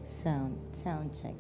Sound check.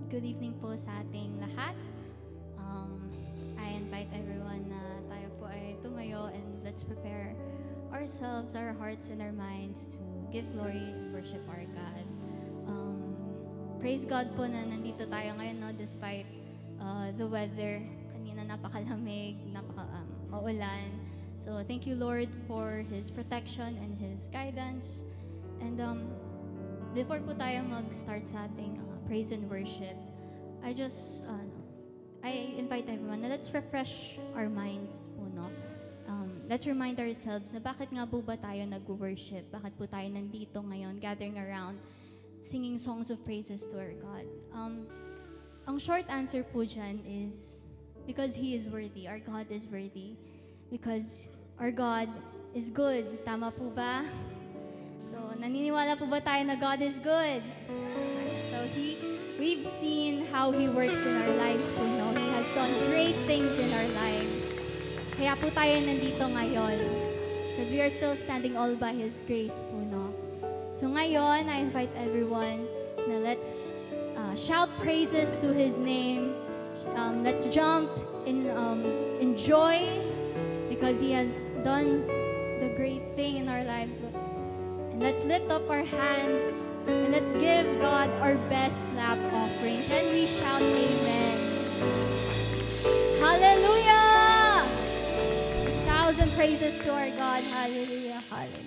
Good evening po sa ating lahat. I invite everyone na tayo po ay tumayo and let's prepare ourselves, our hearts and our minds to give glory and worship our God. Praise God po na nandito tayo ngayon, no, despite the weather. Kanina napakalamig, maulan. So thank you, Lord, for His protection and His guidance. And before po tayo mag-start sa ating praise and worship, I invite everyone na let's refresh our minds po, no? Let's remind ourselves na bakit nga po ba tayo nag-worship? Bakit po tayo nandito ngayon, gathering around, singing songs of praises to our God? Ang short answer po dyan is because He is worthy. Our God is worthy. Because our God is good. Tama po ba? So, naniniwala po ba tayo na God is good? So, we've seen how He works in our lives po, no? He has done great things in our lives. Kaya po tayo nandito ngayon. Because we are still standing all by His grace po, no? So, ngayon, I invite everyone na let's shout praises to His name. Let's jump in joy because He has done the great thing in our lives. And let's lift up our hands and let's give God our best clap offering. Can we shout amen? Hallelujah! 1,000 praises to our God. Hallelujah, hallelujah.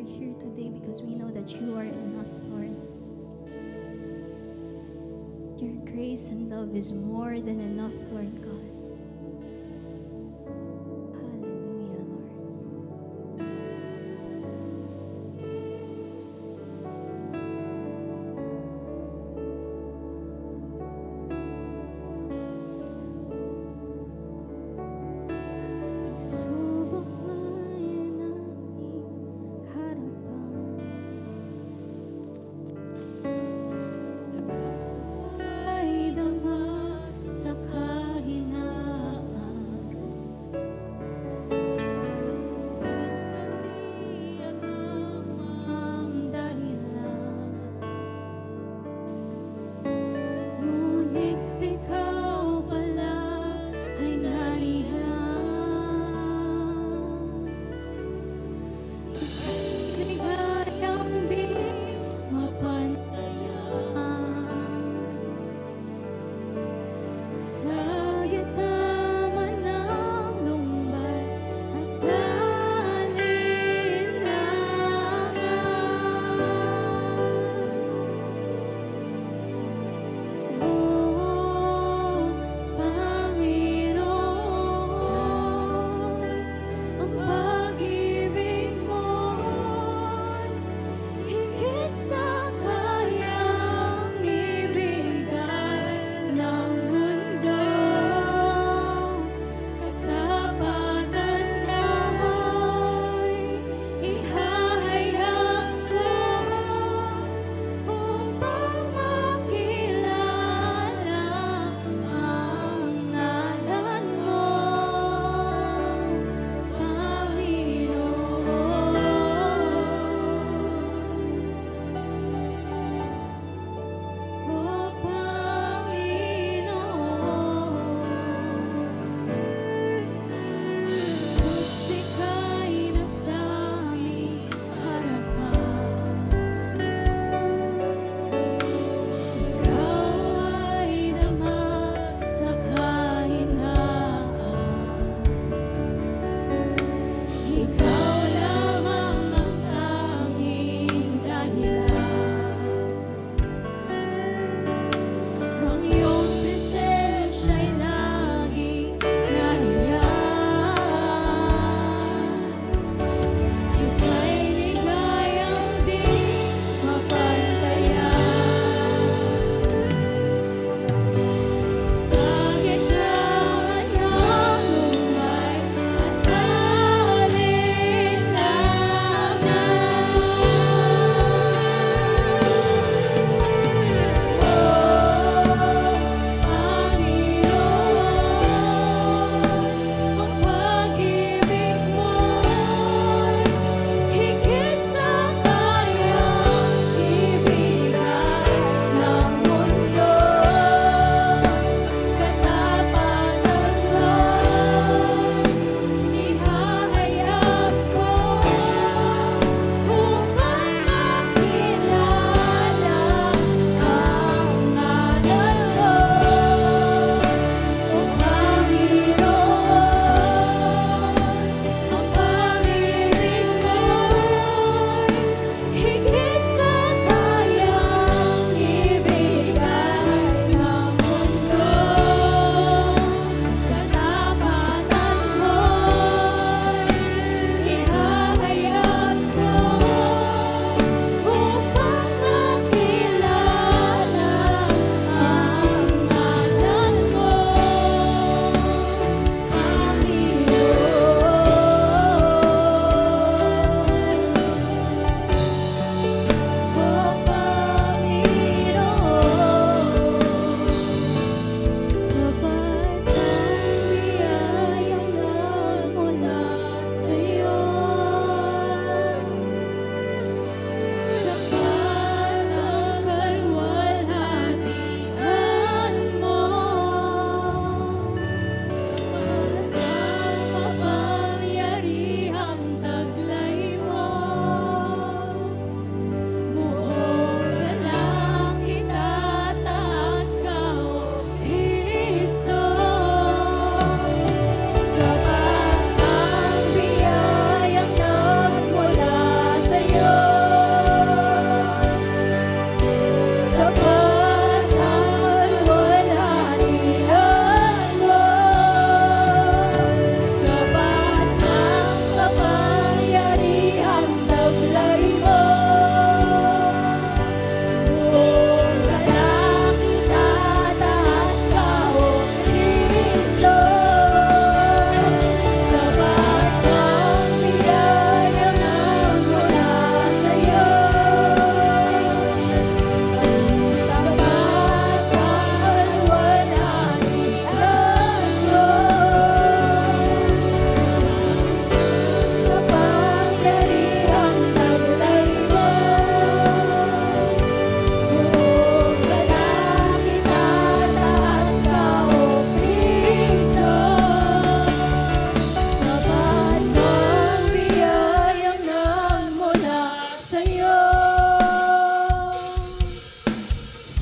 are here today because we know that you are enough, Lord. Your grace and love is more than enough, Lord God. Hallelujah, Lord. Pagsubok man ang aming harapan, ay damas sa kahinaan.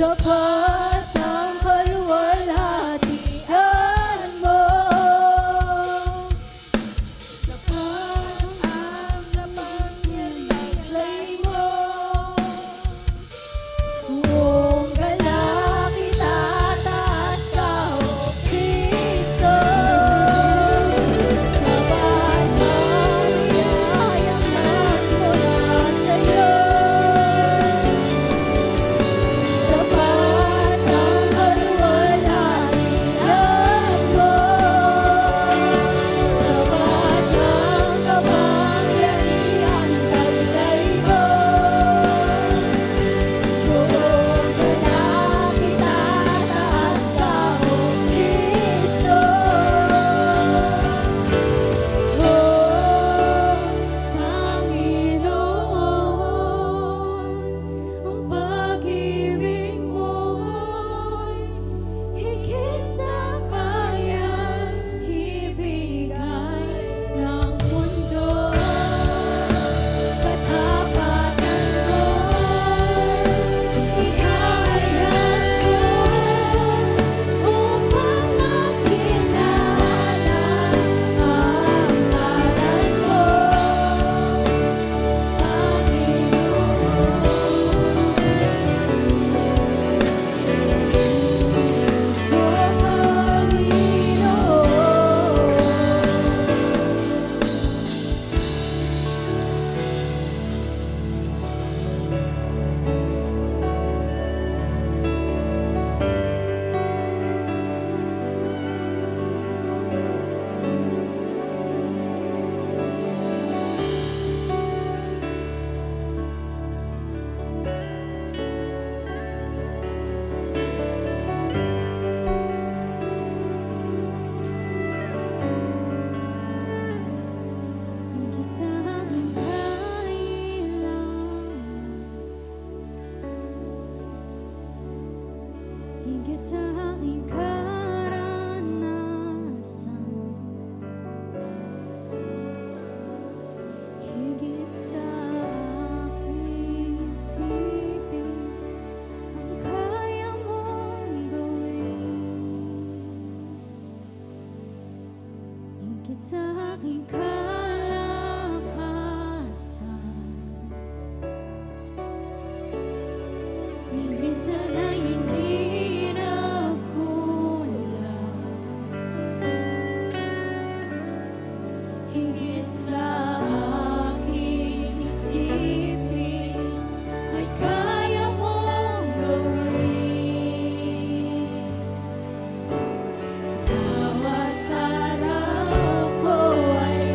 sapat ang kaluwalhatian mo. Sapat ang kapagpapalay mo. Kung galak itataas ka, O Kristo, sapat ang biyayang nagmula sa'yo. Sapat ang kaluwalhatian mo. Sapat ang kapangyarihan taglay mo. Kung galak itataas ka, O Kristo. O Panginoon, ang pag-ibig mo'y higit sa kayang ibigay ng mundo. Katapatan mo'y ihahayag ko upang makilala ang ngalan mo, higit sa aking kailangan, higit sa aking karanasan, higit sa aking isipin, ang kaya mong gawin, higit sa aking kalakasan. Ni minsan ay hindi nagkulang, higit sa aking isipin, ay kaya mong gawin. Bawat araw ko ay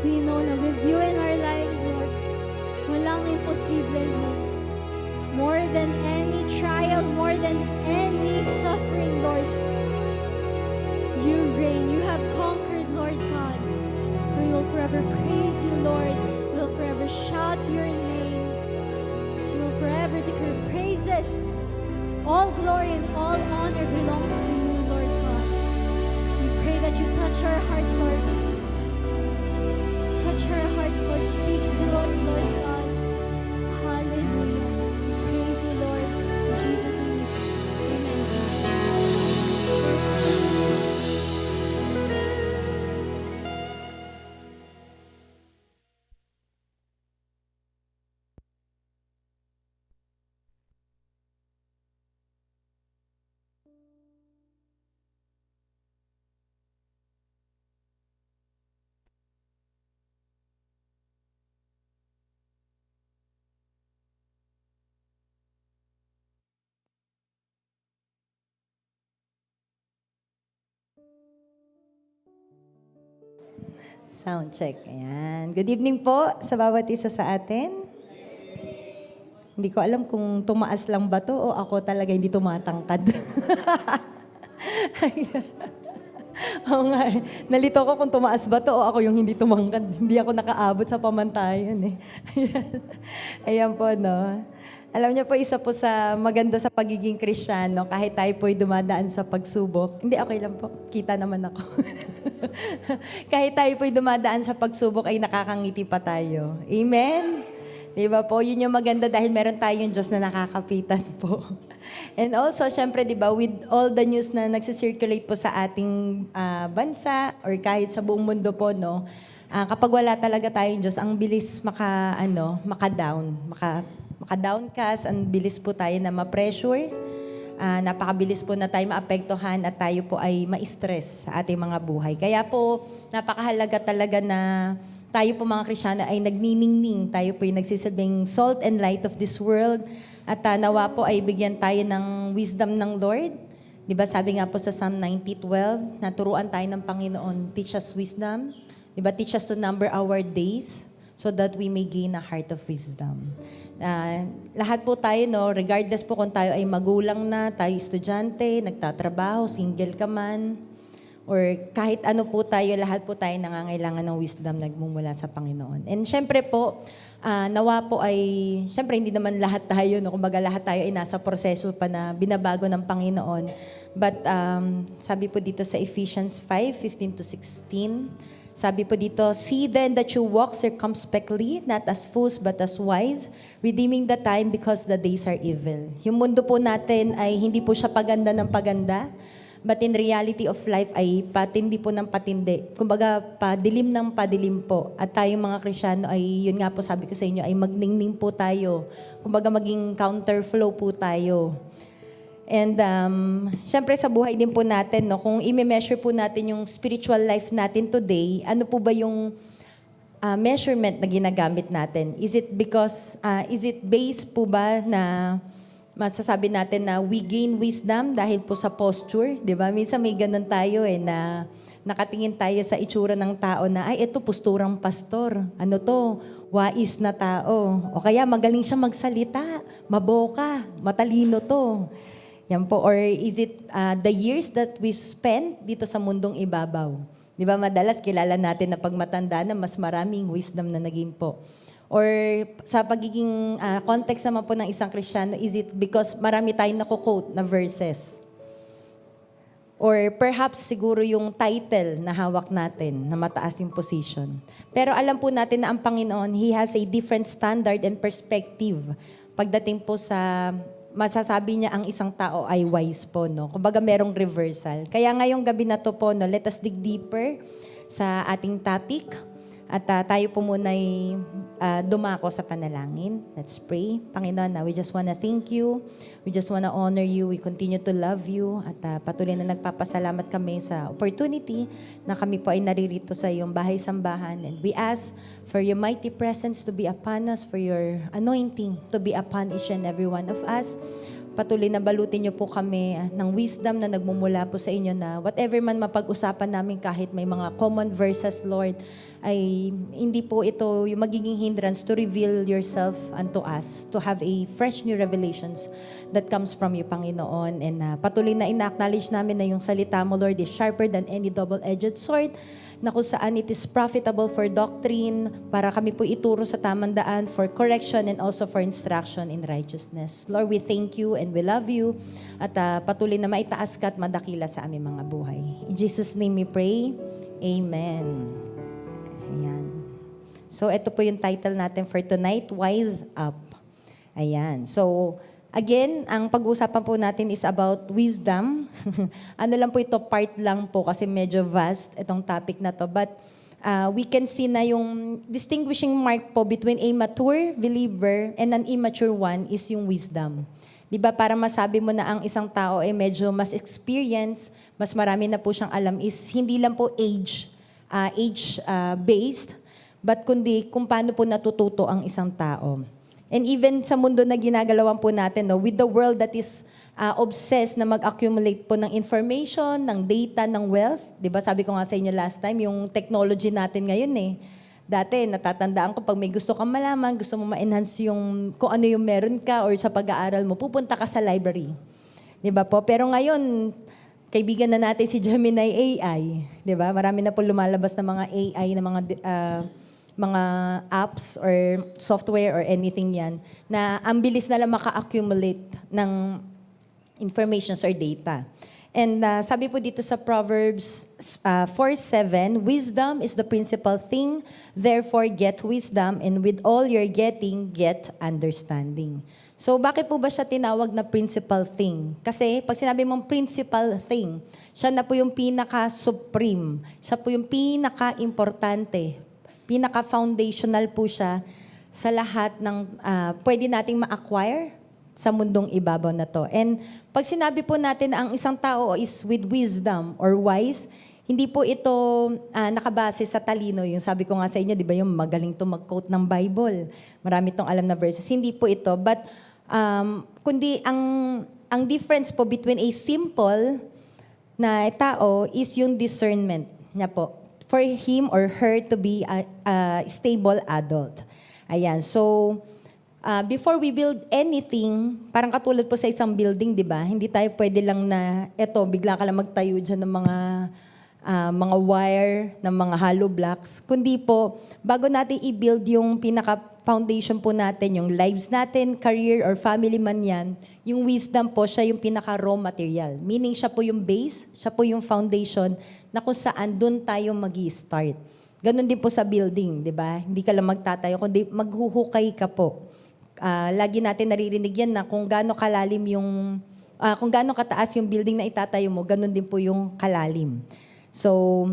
we know na with you in our lives, Lord, walang imposible, Lord. More than any trial, more than any suffering, Lord, you reign. You have conquered, Lord God. We will forever praise you, Lord. We will forever shout your name. We will forever declare praises. All glory and all honor belongs to you, Lord God. We pray that you touch our hearts, Lord. Touch our hearts, Lord. Speak through us, Lord God. Hallelujah. We praise you, Lord. In Jesus' name. Amen. Sound check. Ayan. Good evening po sa bawat isa sa atin. Hindi ko alam kung tumaas lang ba to o ako talaga hindi tumatangkad. Oo nga eh. Nalito ko kung tumaas ba to o ako yung hindi tumangkad. Hindi ako nakaabot sa pamantayan eh. Ayan. Ayan po, no. Alam niyo po, isa po sa maganda sa pagiging Kristiyano, kahit tayo po'y dumadaan sa pagsubok. Hindi, okay lang po. Kita naman ako. Kahit tayo po'y dumadaan sa pagsubok, ay nakakangiti pa tayo. Amen? Diba po? Yun yung maganda dahil meron tayong Diyos na nakakapitan po. And also, syempre, diba, with all the news na nagsisirculate po sa ating bansa or kahit sa buong mundo po, no, kapag wala talaga tayong Diyos, ang bilis maka-downcast, ang bilis po tayo na ma-pressure, napakabilis po na tayo maapektuhan at tayo po ay ma-stress sa ating mga buhay. Kaya po, napakahalaga talaga na tayo po mga Kristiyano ay nagniningning, tayo po yung nagsisilbing salt and light of this world at nawa po ay bigyan tayo ng wisdom ng Lord. Diba sabi nga po sa Psalm 90:12, naturuan tayo ng Panginoon, teach us wisdom. Diba, teach us to number our days so that we may gain a heart of wisdom. Lahat po tayo, no, regardless po kung tayo ay magulang na, tayo estudyante, nagtatrabaho, single ka man, or kahit ano po tayo, lahat po tayo nangangailangan ng wisdom nagmumula sa Panginoon. And syempre po, nawa po ay, syempre hindi naman lahat tayo, no, kumbaga lahat tayo ay nasa proseso pa na binabago ng Panginoon. But sabi po dito sa Ephesians 5:15-16, sabi po dito, see then that you walk circumspectly, not as fools but as wise, redeeming the time because the days are evil. Yung mundo po natin ay hindi po siya paganda ng paganda, but in reality of life ay patindi po ng patindi. Kumbaga, padilim ng padilim po. At tayong mga Kristiyano ay, yun nga po sabi ko sa inyo, ay magningning po tayo. Kumbaga, maging counterflow po tayo. And syempre sa buhay din po natin, no, kung i-measure po natin yung spiritual life natin today, ano po ba yung measurement na ginagamit natin? Is it based po ba na masasabi natin na we gain wisdom dahil po sa posture? Di ba? Minsan may ganun tayo na nakatingin tayo sa itsura ng tao na, ay, ito posturang pastor. Ano to? Wais na tao. O kaya magaling siya magsalita, maboka, matalino to. Yan po. Or is it the years that we've spent dito sa mundong ibabaw? Di ba madalas kilala natin na pag matanda na mas maraming wisdom na naging po. Or sa pagiging context naman po ng isang Kristiyano, is it because marami tayong nakukote na verses? Or perhaps siguro yung title na hawak natin na mataas yung position. Pero alam po natin na ang Panginoon, He has a different standard and perspective pagdating po sa masasabi niya ang isang tao ay wise po, no? Kumbaga merong reversal. Kaya ngayong gabi na to po, no, let us dig deeper sa ating topic. At tayo po muna ay dumako sa panalangin. Let's pray. Panginoon, we just wanna thank you. We just wanna honor you. We continue to love you. At patuloy na nagpapasalamat kami sa opportunity na kami po ay naririto sa iyong bahay-sambahan. And we ask for your mighty presence to be upon us, for your anointing to be upon each and every one of us. Patuloy na balutin niyo po kami ng wisdom na nagmumula po sa inyo na whatever man mapag-usapan namin kahit may mga common verses, Lord, ay hindi po ito yung magiging hindrance to reveal yourself unto us, to have a fresh new revelations that comes from you, Panginoon. And patuloy na ina-acknowledge namin na yung salita mo, Lord, is sharper than any double-edged sword, na kung saan it is profitable for doctrine, para kami po ituro sa tamang daan, for correction and also for instruction in righteousness. Lord, we thank you and we love you, at patuloy na maitaas ka at madakila sa aming mga buhay. In Jesus' name we pray. Amen. Ayan. So, ito po yung title natin for tonight, Wise Up. Ayan. So, again, ang pag-uusapan po natin is about wisdom. Ano lang po ito, part lang po kasi medyo vast itong topic na to. But we can see na yung distinguishing mark po between a mature believer and an immature one is yung wisdom. Diba, para masabi mo na ang isang tao ay medyo mas experience, mas marami na po siyang alam, is hindi lang po age-based, but kundi kung paano po natututo ang isang tao. And even sa mundo na ginagalawan po natin, no, with the world that is obsessed na mag-accumulate po ng information, ng data, ng wealth. Diba, sabi ko nga sa inyo last time, yung technology natin ngayon Dati, natatandaan ko, pag may gusto kang malaman, gusto mo ma-enhance yung, kung ano yung meron ka or sa pag-aaral mo, pupunta ka sa library. Diba po? Pero ngayon, kaibigan na natin si Gemini AI. Diba? Marami na po lumalabas na mga AI, na mga apps or software or anything yan, na ang bilis na lang maka-accumulate ng informations or data. And sabi po dito sa Proverbs 4:7, wisdom is the principal thing, therefore get wisdom, and with all you're getting, get understanding. So bakit po ba siya tinawag na principal thing? Kasi pag sinabi mong principal thing, siya na po yung pinaka-supreme, siya po yung pinaka-importante, pinaka-foundational po siya sa lahat ng pwede nating ma-acquire sa mundong ibabaw na to. And pag sinabi po natin na ang isang tao is with wisdom or wise, hindi po ito nakabase sa talino. Yung sabi ko nga sa inyo, di ba, yung magaling to mag-quote ng Bible. Marami tong alam na verses. Hindi po ito. But kundi ang difference po between a simple na tao is yung discernment niya po, for him or her to be a stable adult. Ayan. So, before we build anything, parang katulad po sa isang building, di ba? Hindi tayo pwede lang na, bigla ka lang magtayo dyan ng mga wire, ng mga hollow blocks. Kundi po, bago natin i-build yung pinaka-foundation po natin, yung lives natin, career or family man yan, yung wisdom po, siya yung pinaka-raw material. Meaning, siya po yung base, siya po yung foundation na kung saan doon tayo mag-i-start. Ganon din po sa building, di ba? Hindi ka lang magtatayo, kundi maghuhukay ka po. Lagi natin naririnig yan na kung gaano kalalim yung, kung gaano kataas yung building na itatayo mo, ganon din po yung kalalim. So,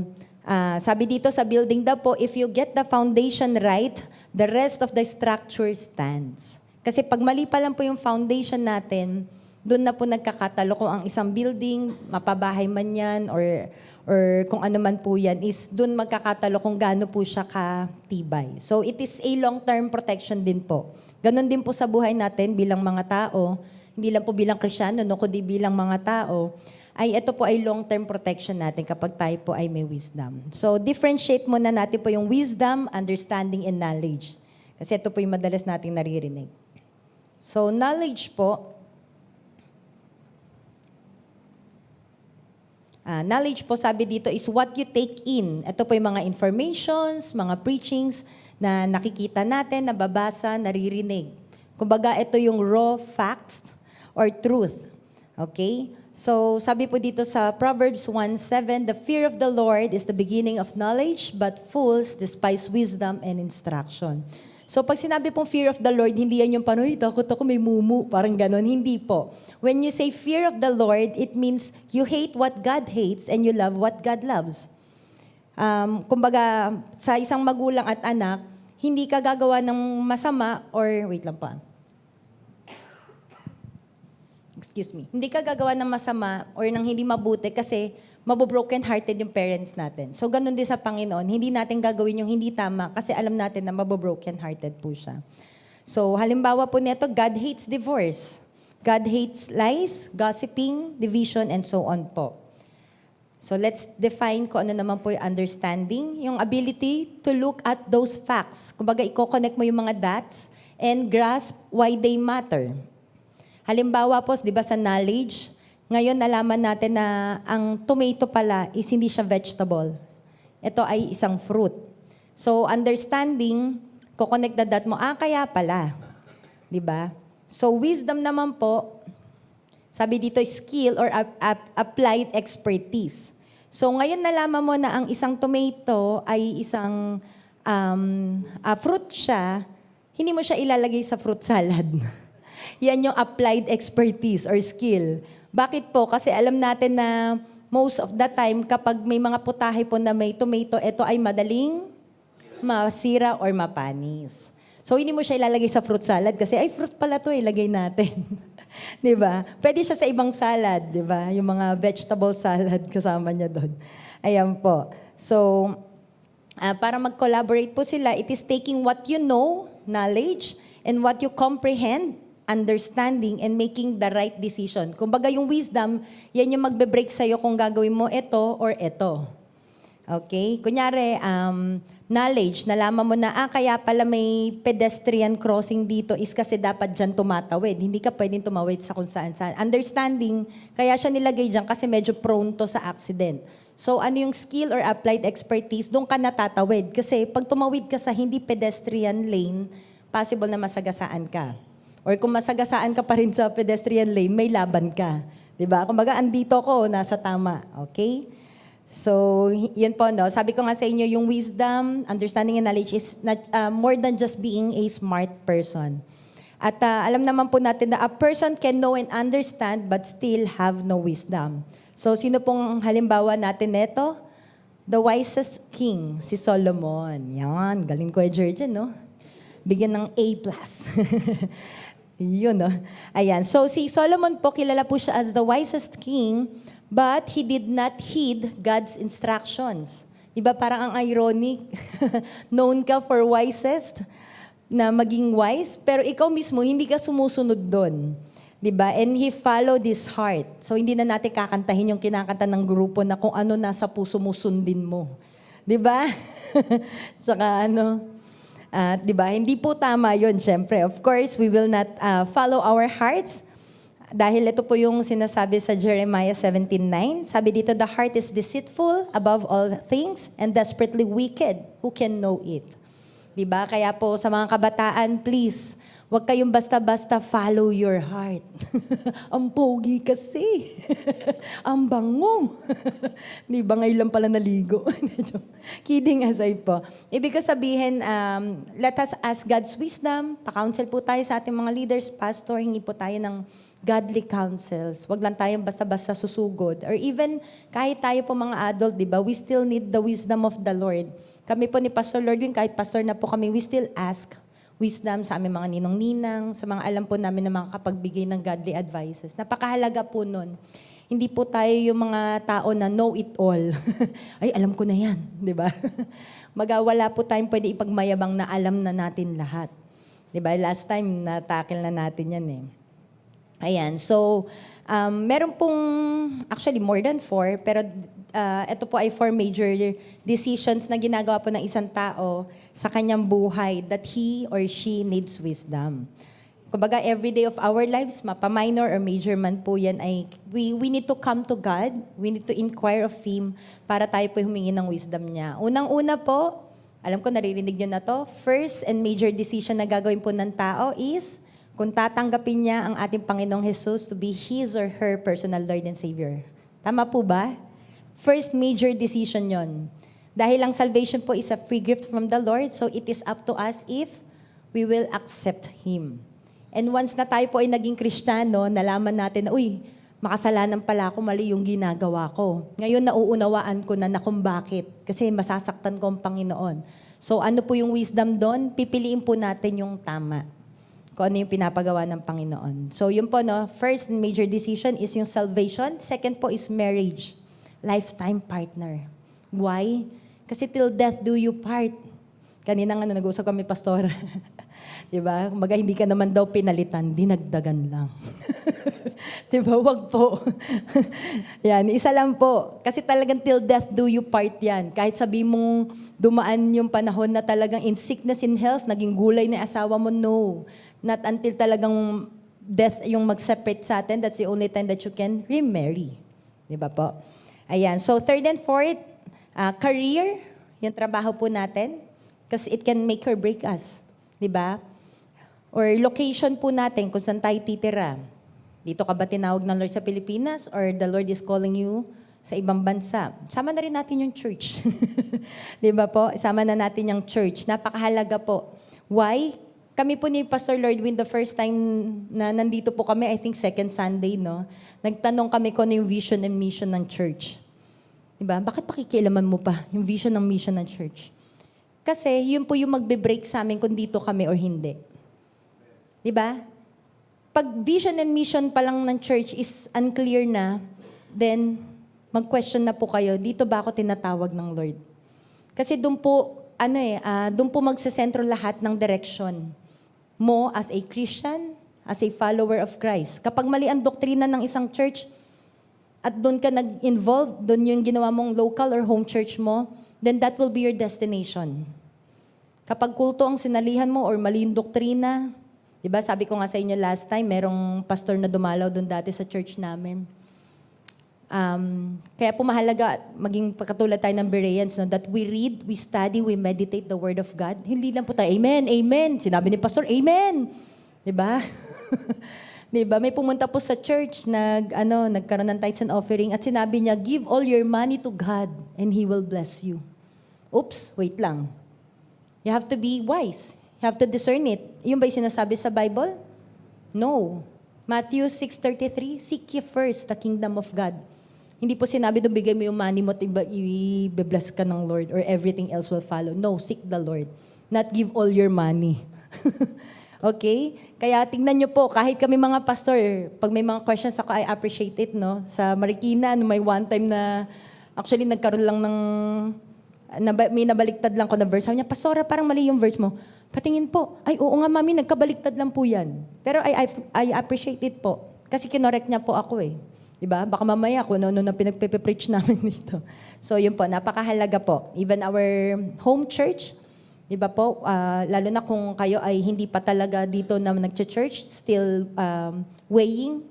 sabi dito sa building daw po, if you get the foundation right, the rest of the structure stands. Kasi pag mali pa lang po yung foundation natin, doon na po nagkakatalo kung ang isang building, mapabahay man yan, or kung ano man po yan, is doon magkakatalo kung gaano po siya katibay. So, it is a long-term protection din po. Ganon din po sa buhay natin bilang mga tao, hindi lang po bilang Kristiyano, no, kundi bilang mga tao, ay ito po ay long-term protection natin kapag tayo po ay may wisdom. So, differentiate muna natin po yung wisdom, understanding, and knowledge. Kasi ito po yung madalas nating naririnig. So, knowledge po, knowledge po, sabi dito, is what you take in. Ito po yung mga informations, mga preachings, na nakikita natin, nababasa, naririnig. Kumbaga, ito yung raw facts or truth. Okay? So, sabi po dito sa Proverbs 1:7, the fear of the Lord is the beginning of knowledge, but fools despise wisdom and instruction. So, pag sinabi pong fear of the Lord, hindi yan yung panoy, takot ako may mumu, parang ganon. Hindi po. When you say fear of the Lord, it means you hate what God hates and you love what God loves. Kumbaga, sa isang magulang at anak, hindi ka gagawa ng masama or, wait lang pa. Excuse me. Hindi ka gagawa ng masama or ng hindi mabuti kasi mabobroken-hearted yung parents natin. So, ganun din sa Panginoon. Hindi natin gagawin yung hindi tama kasi alam natin na mabobroken-hearted po siya. So, halimbawa po nito, God hates divorce. God hates lies, gossiping, division, and so on po. So let's define kung ano naman po yung understanding, yung ability to look at those facts. Kumbaga, i-connect mo yung mga dots and grasp why they matter. Halimbawa po, di ba sa knowledge, ngayon nalaman natin na ang tomato pala is hindi siya vegetable. Ito ay isang fruit. So understanding, connect the dot mo, kaya pala. Di ba? So wisdom naman po, sabi dito skill or applied expertise. So ngayon nalaman mo na ang isang tomato ay isang fruit siya, hindi mo siya ilalagay sa fruit salad. Yan yung applied expertise or skill. Bakit po? Kasi alam natin na most of the time, kapag may mga putahe po na may tomato, ito ay madaling masira or mapanis. So, hindi mo siya ilalagay sa fruit salad kasi, ay, fruit pala to, ilagay natin. Di ba? Pwede siya sa ibang salad, di ba? Yung mga vegetable salad kasama niya doon. Ayan po. So, para mag-collaborate po sila, it is taking what you know, knowledge, and what you comprehend, understanding, and making the right decision. Kumbaga yung wisdom, yan yung magbe-break sa'yo kung gagawin mo ito or ito. Okay? Kunyari, knowledge, nalaman mo na, kaya pala may pedestrian crossing dito is kasi dapat dyan tumatawid. Hindi ka pwedeng tumawid sa kung saan. Understanding, kaya siya nilagay dyan kasi medyo prone to sa accident. So, ano yung skill or applied expertise, doon ka natatawid. Kasi pag tumawid ka sa hindi pedestrian lane, possible na masagasaan ka. Or kung masagasaan ka pa rin sa pedestrian lane, may laban ka. Diba? Kumbaga, andito ko, nasa tama. Okay? So, yun po, no? Sabi ko nga sa inyo, yung wisdom, understanding, and knowledge is not, more than just being a smart person. At alam naman po natin na a person can know and understand but still have no wisdom. So, sino pong halimbawa natin neto? The wisest king, si Solomon. Yan, galing ko Georgian, no? Bigyan ng A+. Yun, no? Ayan. So, si Solomon po, kilala po siya as the wisest king, but he did not heed God's instructions. Diba parang ang ironic? Known ka for wisest, na maging wise, pero ikaw mismo, hindi ka sumusunod doon. Diba? And he followed his heart. So, hindi na natin kakantahin yung kinakanta ng grupo na kung ano nasa puso mo, sundin mo. Diba? Saka diba? Hindi po tama yun, syempre. Of course, we will not follow our hearts. Dahil ito po yung sinasabi sa Jeremiah 17:9. Sabi dito, the heart is deceitful above all things and desperately wicked. Who can know it? Diba? Kaya po sa mga kabataan, please, huwag kayong basta-basta follow your heart. Ang pogi kasi. Ang bango. Diba ngayon lang pala naligo? Kidding aside po. Ibig sabihin, let us ask God's wisdom. Pa-counsel po tayo sa ating mga leaders, pastor, hingi po tayo ng godly counsels. Huwag lang tayong basta-basta susugod. Or even, kahit tayo po mga adult, di ba, we still need the wisdom of the Lord. Kami po ni Pastor Lordwin, kahit pastor na po kami, we still ask wisdom sa aming mga ninong-ninang, sa mga alam po namin na makakapagbigay ng godly advices. Napakahalaga po nun. Hindi po tayo yung mga tao na know it all. Ay, alam ko na yan, di ba? Wala po tayong pwede ipagmayabang na alam na natin lahat. Di ba? Last time, natakil na natin yan eh. Ayan, so, meron pong, actually more than 4, pero ito po ay 4 major decisions na ginagawa po ng isang tao sa kanyang buhay that he or she needs wisdom. Kumbaga, every day of our lives, mapa-minor or major man po yan, ay we need to come to God, we need to inquire of Him para tayo po humingi ng wisdom niya. Unang-una po, alam ko naririnig nyo na to, first and major decision na gagawin po ng tao is kung tatanggapin niya ang ating Panginoong Jesus to be His or her personal Lord and Savior. Tama po ba? First major decision yon. Dahil ang salvation po is a free gift from the Lord, so it is up to us if we will accept Him. And once na tayo po ay naging Kristiyano, nalaman natin na, makasalanan pala ako, mali yung ginagawa ko. Ngayon nauunawaan ko na kung bakit. Kasi masasaktan ko ang Panginoon. So ano po yung wisdom doon? Pipiliin po natin yung tama. Kung ano yung pinapagawa ng Panginoon. So yun po, no? First major decision is yung salvation. Second po is marriage. Lifetime partner. Why? Kasi till death do you part. Kanina nga nag-usap kami, Pastora. Diba? Kumbaga, hindi ka naman daw pinalitan, dinagdagan lang. Diba? Wag po. Yan, isa lang po. Kasi talagang till death do you part yan. Kahit sabi mong dumaan yung panahon na talagang in sickness, in health, naging gulay na asawa mo, no. Not until talagang death yung mag-separate sa atin, that's the only time that you can remarry. Diba po? Ayan. So, third and fourth, career, yung trabaho po natin. Because it can make or break us. Diba? Or location po natin, kung saan tayo titira. Dito ka ba tinawag ng Lord sa Pilipinas? Or the Lord is calling you sa ibang bansa? Sama na rin natin yung church. Diba po? Sama na natin yung church. Napakahalaga po. Why? Kami po ni Pastor Lordwin, the first time na nandito po kami, I think second Sunday, no? Nagtanong kami kung ano yung vision and mission ng church. Diba? Bakit pakikialaman mo pa yung vision and mission ng church? Kasi yun po yung magbe-break sa amin kung dito kami or hindi. Diba? Pag vision and mission pa lang ng church is unclear na, then mag-question na po kayo, dito ba ako tinatawag ng Lord? Kasi doon po, doon po magsasentro lahat ng direction mo as a Christian, as a follower of Christ. Kapag mali ang doktrina ng isang church, at doon ka nag-involve, doon yung ginawa mong local or home church mo, then that will be your destination. Kapag kulto ang sinalihan mo or mali yung doktrina, di ba, sabi ko nga sa inyo last time, merong pastor na dumalaw doon dati sa church namin. Kaya po mahalaga, maging pagkatulad tayo ng Bereans, no, that we read, we study, we meditate the Word of God. Hindi lang po tayo, Amen, Amen. Sinabi ni Pastor, Amen. Di ba? Di ba? May pumunta po sa church, nagkaroon ng tithes and offering, at sinabi niya, give all your money to God and He will bless you. Oops, wait lang. You have to be wise. You have to discern it. Yung ba yung sinasabi sa Bible? No. Matthew 6:33, seek ye first the kingdom of God. Hindi po sinabi doon, bigay mo yung money mo at i-bless ka ng Lord or everything else will follow. No, seek the Lord. Not give all your money. Okay? Kaya tingnan nyo po, kahit kami mga pastor, pag may mga questions ako, I appreciate it, no? Sa Marikina, may one time na, actually, nagkaroon lang ng, may nabaliktad lang ko na verse. Sabi niya, Pastora, parang mali yung verse mo. Patingin po. Ay, oo nga, mami, nagkabaliktad lang po yan. Pero I appreciate it po. Kasi kinorek niya po ako eh. Diba? Baka mamaya kung ano na pinagpipreach namin dito. So, yun po, napakahalaga po. Even our home church, diba po, lalo na kung kayo ay hindi pa talaga dito na nag-church, still weighing,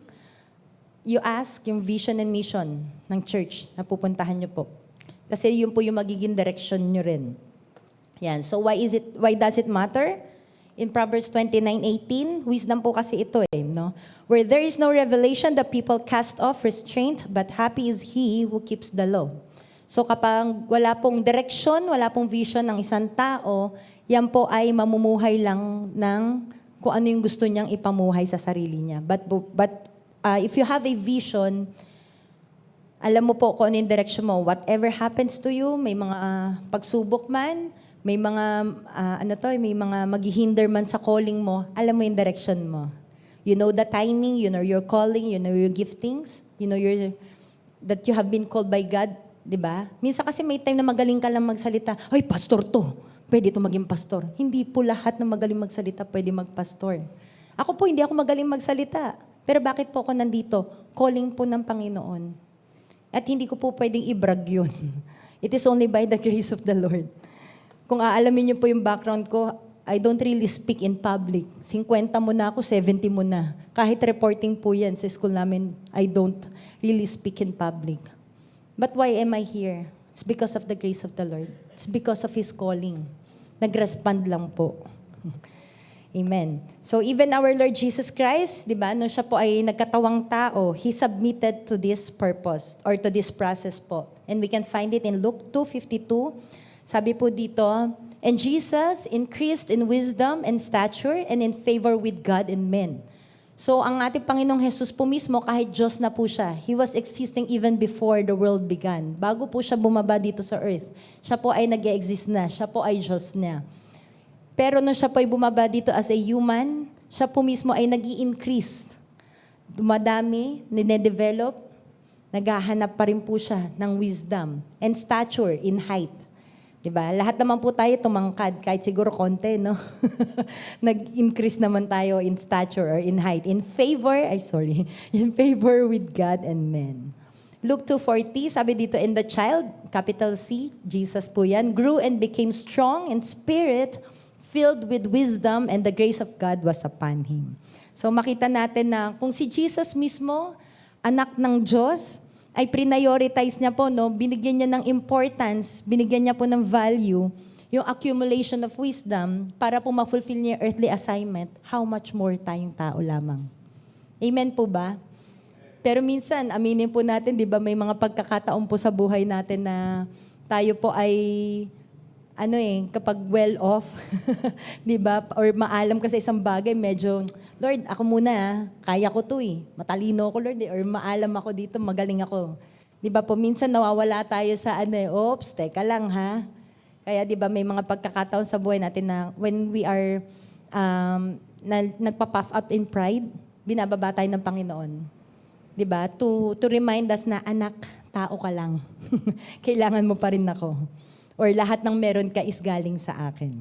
you ask yung vision and mission ng church na pupuntahan nyo po. Kasi yun po yung magiging direction nyo rin. Yan. So why does it matter? In Proverbs 29:18, wisdom po kasi ito eh, no? Where there is no revelation, the people cast off restraint, but happy is he who keeps the law. So kapag wala pong direction, wala pong vision ng isang tao, yan po ay mamumuhay lang ng kung ano yung gusto niyang ipamuhay sa sarili niya. But if you have a vision, alam mo po kung ano yung direction mo. Whatever happens to you, may mga pagsubok man, may mga, may mga maghihinder man sa calling mo, alam mo yung direction mo. You know the timing, you know your calling, you know your giftings, you know that you have been called by God, di ba? Minsan kasi may time na magaling ka lang magsalita, ay, pastor to, pwede ito maging pastor. Hindi po lahat na magaling magsalita pwede magpastor. Ako po, hindi ako magaling magsalita. Pero bakit po ako nandito? Calling po ng Panginoon. At hindi ko po pwedeng i-brag yun. It is only by the grace of the Lord. Kung aalamin niyo po yung background ko, I don't really speak in public. 50 mo na ako, 70 mo na. Kahit reporting po yan sa school namin, I don't really speak in public. But why am I here? It's because of the grace of the Lord. It's because of His calling. Nag-respond lang po. Amen. So even our Lord Jesus Christ, di ba, nung siya po ay nagkatawang tao, He submitted to this purpose or to this process po. And we can find it in Luke 2:52. Sabi po dito, and Jesus increased in wisdom and stature and in favor with God and men. So ang ating Panginoong Jesus po mismo, kahit Diyos na po siya, He was existing even before the world began. Bago po siya bumaba dito sa earth, siya po ay nag-exist na, siya po ay Diyos na. Pero nung siya po ay bumaba dito as a human, siya po mismo ay nag-i-increase. Dumadami, nine-develop, naghahanap pa rin po siya ng wisdom and stature in height. Diba? Lahat naman po tayo tumangkad, kahit siguro konti, no? Nag-increase naman tayo in stature or in height. In favor with God and men. Luke 2:40, sabi dito, "And the child," capital C, Jesus po yan, "grew and became strong in spirit, filled with wisdom, and the grace of God was upon him." So makita natin na kung si Jesus mismo, anak ng Diyos, ay prioritize niya po, no? Binigyan niya ng importance, binigyan niya po ng value, yung accumulation of wisdom para po ma-fulfill niya yung earthly assignment, how much more tayong tao lamang. Amen po ba? Pero minsan, aminin po natin, di ba, may mga pagkakataon po sa buhay natin na tayo po ay, kapag well off, di ba, or maalam ka sa isang bagay, medyo, Lord, ako muna, kaya ko to matalino ako, Lord, or maalam ako dito, magaling ako. Di ba po, minsan nawawala tayo sa oops, teka lang ha. Kaya di ba, may mga pagkakataon sa buhay natin na when we are nagpa-puff up in pride, binababa tayo ng Panginoon. Di ba? To remind us na, anak, tao ka lang. Kailangan mo pa rin ako. Or lahat ng meron ka is galing sa akin.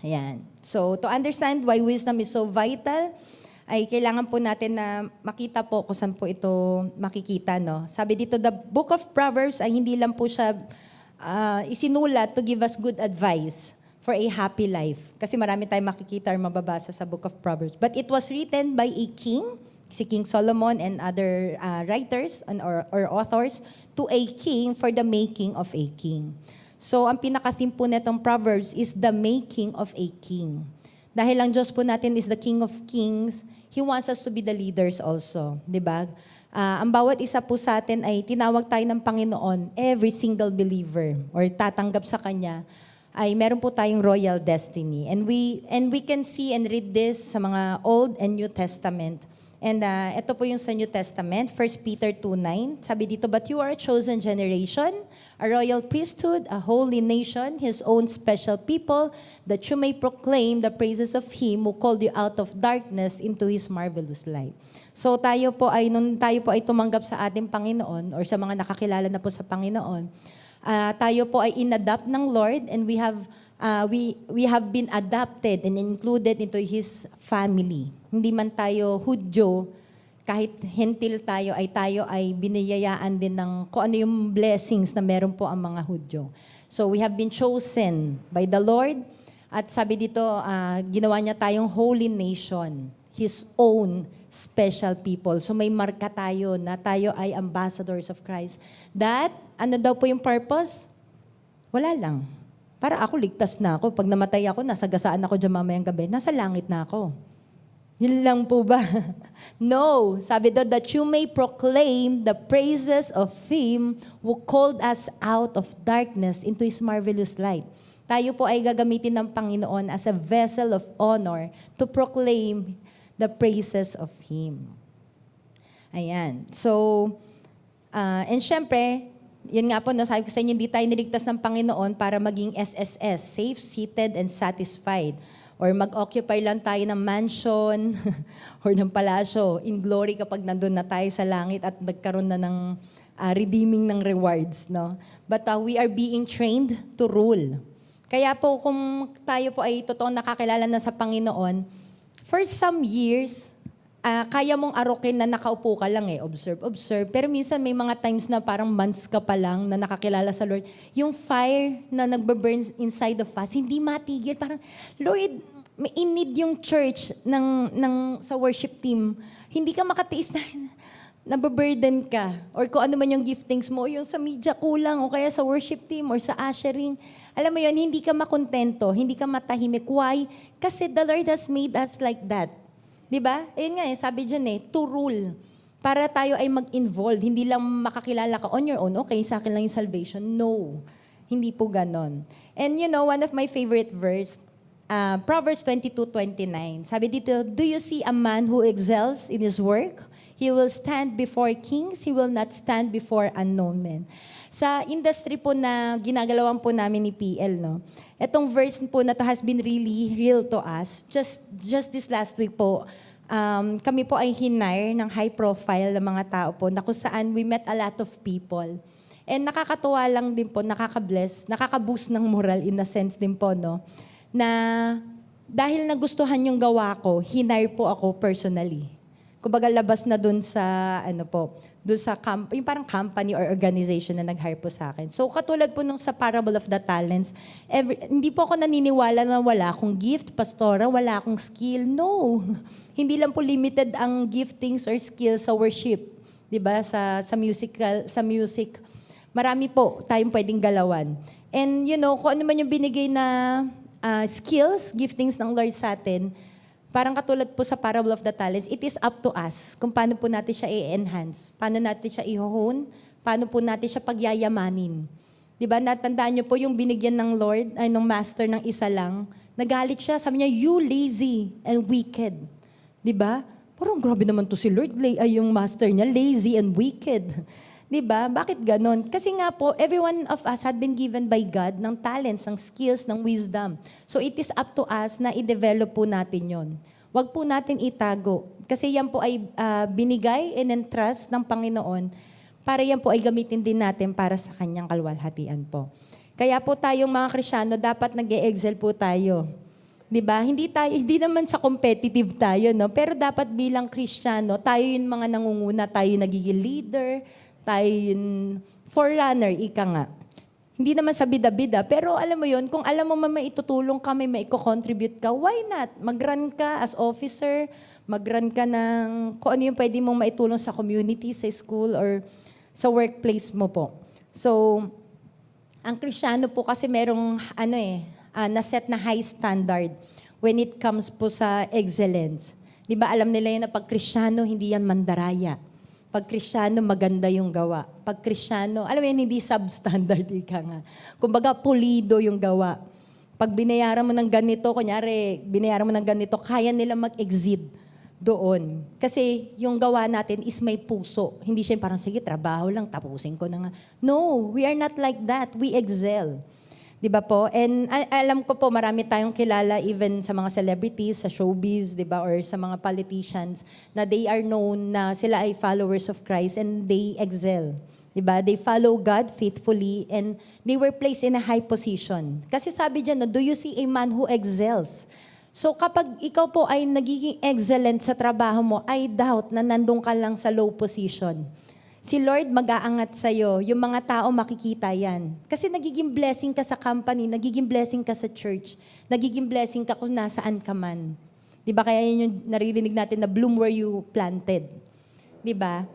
Ayan. So, to understand why wisdom is so vital, ay kailangan po natin na makita po kung saan po ito makikita. No? Sabi dito, the book of Proverbs ay hindi lang po siya isinulat to give us good advice for a happy life. Kasi marami tayong makikita or mababasa sa book of Proverbs. But it was written by a king, si King Solomon and other writers or authors, to a king for the making of a king. So, ang pinaka-theme po netong Proverbs is the making of a king. Dahil ang Diyos po natin is the King of Kings, He wants us to be the leaders also. Diba? Ang bawat isa po sa atin ay tinawag tayo ng Panginoon, every single believer, or tatanggap sa Kanya, ay meron po tayong royal destiny. And we can see and read this sa mga Old and New Testament. And ito po yung sa New Testament, 1 Peter 2:9. Sabi dito, "But you are a chosen generation, a royal priesthood, a holy nation, His own special people, that you may proclaim the praises of Him who called you out of darkness into His marvelous light." So nung tayo po ay tumanggap sa ating Panginoon, or sa mga nakakilala na po sa Panginoon, tayo po ay inadapt ng Lord, and we have been adopted and included into His family. Hindi man tayo Hudyo, kahit hentil tayo ay biniyayaan din ng kung ano yung blessings na meron po ang mga Hudyo. So we have been chosen by the Lord, at sabi dito, ginawa niya tayong holy nation, His own special people. So may marka tayo na tayo ay ambassadors of Christ. That, ano daw po yung purpose? Wala lang. Para ako, ligtas na ako. Pag namatay ako, nasagasaan ako dyan mamayang gabi, nasa langit na ako. Yun lang po ba? No. Sabi doon, that you may proclaim the praises of Him who called us out of darkness into His marvelous light. Tayo po ay gagamitin ng Panginoon as a vessel of honor to proclaim the praises of Him. Ayan. So, and syempre, yun nga po, sabi ko sa inyo, hindi tayo niligtas ng Panginoon para maging SSS, safe, seated, and satisfied. Or mag-occupy lang tayo ng mansion or ng palasyo in glory kapag nandun na tayo sa langit at nagkaroon na ng redeeming ng rewards. No? But we are being trained to rule. Kaya po kung tayo po ay totoong nakakilala na sa Panginoon, for some years, kaya mong arokin na nakaupo ka lang observe. Pero minsan may mga times na parang months ka pa lang na nakakilala sa Lord. Yung fire na nagbe-burn inside of us, hindi matigil. Parang, Lord, may in-need yung church sa worship team. Hindi ka makatiis na nababurden ka. Or kung ano man yung giftings mo, yung sa media kulang, o kaya sa worship team, or sa ushering. Alam mo yun, hindi ka makontento, hindi ka matahimik. Why? Kasi the Lord has made us like that. Diba? Ayun nga sabi dyan to rule. Para tayo ay mag-involve. Hindi lang makakilala ka on your own, okay, sa akin lang yung salvation. No. Hindi po ganon. And you know, one of my favorite verse, Proverbs 22:29. Sabi dito, "Do you see a man who excels in his work? He will stand before kings, he will not stand before unknown men." Sa industry po na ginagalawan po namin ni PL, no? Etong verse po na to has been really real to us. Just this last week po, kami po ay hinire ng high profile na mga tao po na kung saan we met a lot of people. And nakakatuwa lang din po, nakaka-bless, nakaka-boost ng moral in a sense din po, no? Na dahil nagustuhan yung gawa ko, hinire po ako personally. Kumbaga labas na dun sa, dun sa yung parang company or organization na nag-hire po sa akin. So katulad po nung sa Parable of the Talents, hindi po ako naniniwala na wala akong gift, pastora, wala akong skill. No. Hindi lang po limited ang giftings or skills sa worship. 'Di ba? Sa music. Marami po tayong pwedeng galawan. And kung ano man yung binigay na skills, giftings ng Lord sa atin, parang katulad po sa Parable of the Talents, it is up to us kung paano po natin siya i-enhance, paano natin siya i-hone, paano po natin siya pagyayamanin. Diba, natandaan niyo po yung binigyan ng Lord, ng Master ng isa lang, nagalit siya, sabi niya, you lazy and wicked. Diba? Parang grabe naman to si Lord, yung Master niya, lazy and wicked. Diba? Bakit ganon? Kasi nga po, every one of us had been given by God ng talents, ng skills, ng wisdom. So it is up to us na i-develop po natin yon. Huwag po natin itago. Kasi yan po ay binigay and entrust ng Panginoon para yan po ay gamitin din natin para sa kanyang kalwalhatian po. Kaya po tayong mga Kristyano, dapat nag-e-excel po tayo. Diba? Hindi naman sa competitive tayo, no? Pero dapat bilang Kristyano, tayo yung mga nangunguna, tayo yung nagiging leader, tayo yung forerunner, ika nga. Hindi naman sa bida-bida, pero alam mo yon, kung alam mo may itutulong ka, may contribute ka, why not? Mag-run ka as officer, mag-run ka ng kung ano yung pwede mong maitulong sa community, sa school, or sa workplace mo po. So, ang Kristyano po kasi merong na-set na high standard when it comes po sa excellence. Di ba alam nila yun na pag Kristyano, hindi yan mandaraya. Pag Kristyano, maganda yung gawa. Pag Kristyano, alam mo yan, hindi substandard, ika nga. Kumbaga, pulido yung gawa. Pag binayaran mo ng ganito, kunyari, binayaran mo ng ganito, kaya nila mag-exceed doon. Kasi yung gawa natin is may puso. Hindi siya parang, sige, trabaho lang, tapusin ko na nga. No, we are not like that. We excel. Di ba po? And alam ko po, marami tayong kilala even sa mga celebrities, sa showbiz, di ba? Or sa mga politicians, na they are known na sila ay followers of Christ and they excel. Di ba? They follow God faithfully and they were placed in a high position. Kasi sabi dyan, no, do you see a man who excels? So kapag ikaw po ay nagiging excellent sa trabaho mo, I doubt na nandun ka lang sa low position. Si Lord mag-aangat sa'yo, yung mga tao makikita yan. Kasi nagiging blessing ka sa company, nagiging blessing ka sa church, nagiging blessing ka kung nasaan ka man. Diba? Kaya yun yung naririnig natin na bloom where you planted. Diba?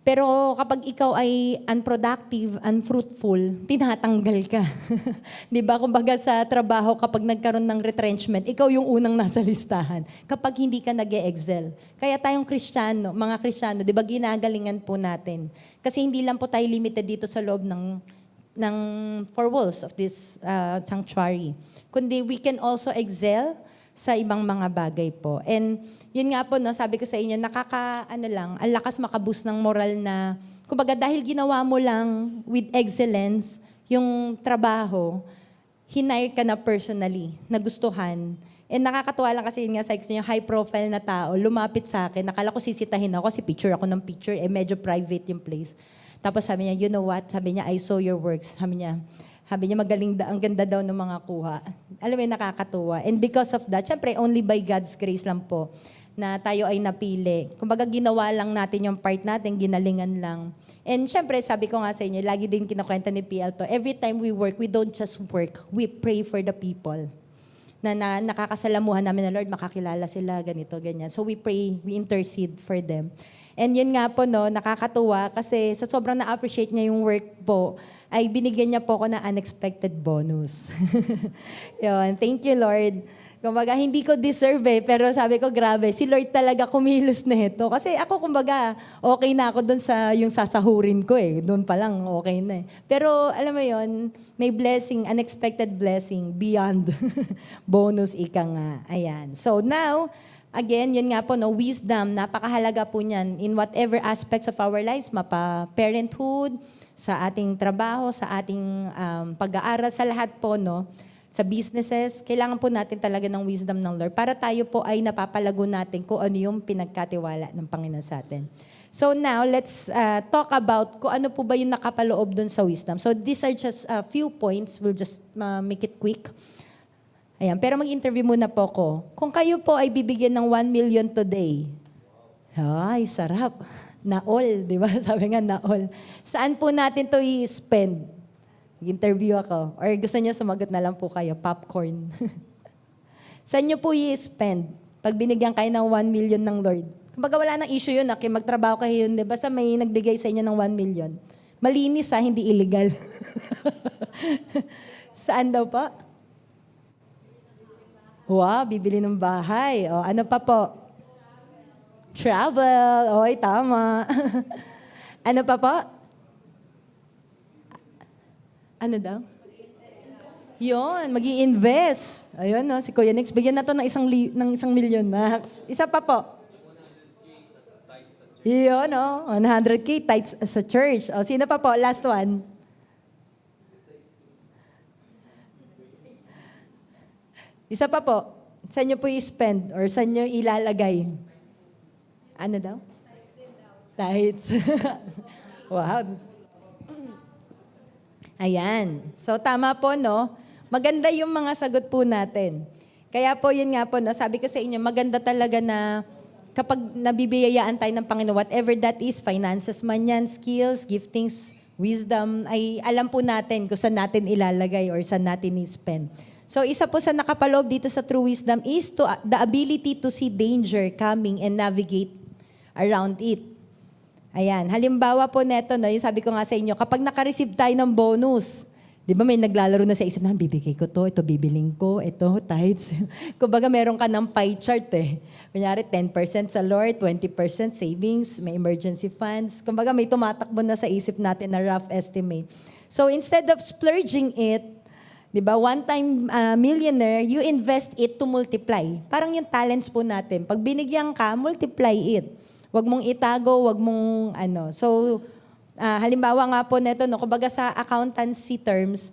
Pero kapag ikaw ay unproductive, unfruitful, tinatanggal ka. Diba? Kumbaga sa trabaho, kapag nagkaroon ng retrenchment, ikaw yung unang nasa listahan. Kapag hindi ka nag-e-excel. Kaya tayong Kristyano, mga Kristyano, diba ginagalingan po natin. Kasi hindi lang po tayo limited dito sa loob ng four walls of this sanctuary. Kundi we can also excel sa ibang mga bagay po. And yun nga po, no, sabi ko sa inyo, ang lakas makaboost ng moral na, kumbaga dahil ginawa mo lang with excellence, yung trabaho, hinire ka na personally, nagustuhan. And nakakatuwa lang kasi yun nga, sa yung high profile na tao, lumapit sa akin, nakala ko sisitahin ako, kasi picture ako ng picture, medyo private yung place. Tapos sabi niya, you know what? Sabi niya, I saw your works. Sabi niya, magaling, ang ganda daw ng mga kuha. Alam mo, nakakatuwa. And because of that, syempre, only by God's grace lang po na tayo ay napili. Kumbaga, ginawa lang natin yung part natin, ginalingan lang. And syempre, sabi ko nga sa inyo, lagi din kinukwenta ni PL to, every time we work, we don't just work, we pray for the people. Na nakakasalamuhan namin na, Lord, makakilala sila, ganito, ganyan. So we pray, we intercede for them. And yun nga po, no, nakakatuwa kasi sa sobrang na-appreciate niya yung work po, ay binigyan niya po ako ng unexpected bonus. Yun, thank you, Lord. Kumbaga, hindi ko deserve pero sabi ko, grabe, si Lord talaga kumilos na ito. Kasi ako, kumbaga, okay na ako doon sa yung sasahurin ko Doon pa lang, okay na Pero alam mo yon, may blessing, unexpected blessing, beyond bonus, ika nga. Ayan. So now, again, yun nga po, no, wisdom, napakahalaga po niyan in whatever aspects of our lives, parenthood, sa ating trabaho, sa ating pag-aaral, sa lahat po, no, sa businesses, kailangan po natin talaga ng wisdom ng Lord para tayo po ay napapalago natin kung ano yung pinagkatiwala ng Panginoon sa atin. So now, let's talk about kung ano po ba yung nakapaloob dun sa wisdom. So these are just a few points. We'll just make it quick. Ayan, pero mag-interview muna po ko. Kung kayo po ay bibigyan ng 1 million today, ay, sarap. Na-all, di ba? Sabi nga, na-all. Saan po natin to i-spend? Interview ako. Or gusto niyo sumagot na lang po kayo, popcorn. Saan niyo po i-spend? Pag binigyan kayo ng 1 million ng Lord. Kumbaga wala nang issue yun, magtrabaho kayo yun, di ba? Basta may nagbigay sa inyo ng 1 million. Malinis hindi illegal. Saan daw po? Wow, bibili ng bahay. O, ano pa po? Travel. Oy, tama. Ano pa po? Ano daw? Yun, mag-i-invest. Ayun, no, si Kuya Nix, bigyan na to ng isang milyon na. Isa pa po. Yun, no, 100K tithes sa church. O, sino pa po? Last one. Isa pa po. Saan nyo po i-spend or saan nyo ilalagay? Ano daw? Tithes. Wow. Ayan. So, tama po, no? Maganda yung mga sagot po natin. Kaya po, yun nga po, no? Sabi ko sa inyo, maganda talaga na kapag nabibiyayaan tayo ng Panginoon, whatever that is, finances man yan, skills, giftings, wisdom, ay alam po natin kung saan natin ilalagay or saan natin i-spend. So, isa po sa nakapaloob dito sa true wisdom is the ability to see danger coming and navigate around it. Ayan, halimbawa po neto, no, yung sabi ko nga sa inyo, kapag naka-receive tayo ng bonus, di ba may naglalaro na sa isip na, bibigay ko to, ito bibiling ko, ito, tithes. Kumbaga meron ka ng pie chart Kunyari, 10% sa Lord, 20% savings, may emergency funds. Kumbaga may tumatakbo na sa isip natin na rough estimate. So instead of splurging it, di ba, one-time millionaire, you invest it to multiply. Parang yung talents po natin. Pag binigyan ka, multiply it. Huwag mong itago, huwag mong ano. So, halimbawa nga po neto, no, kumbaga sa accountancy terms,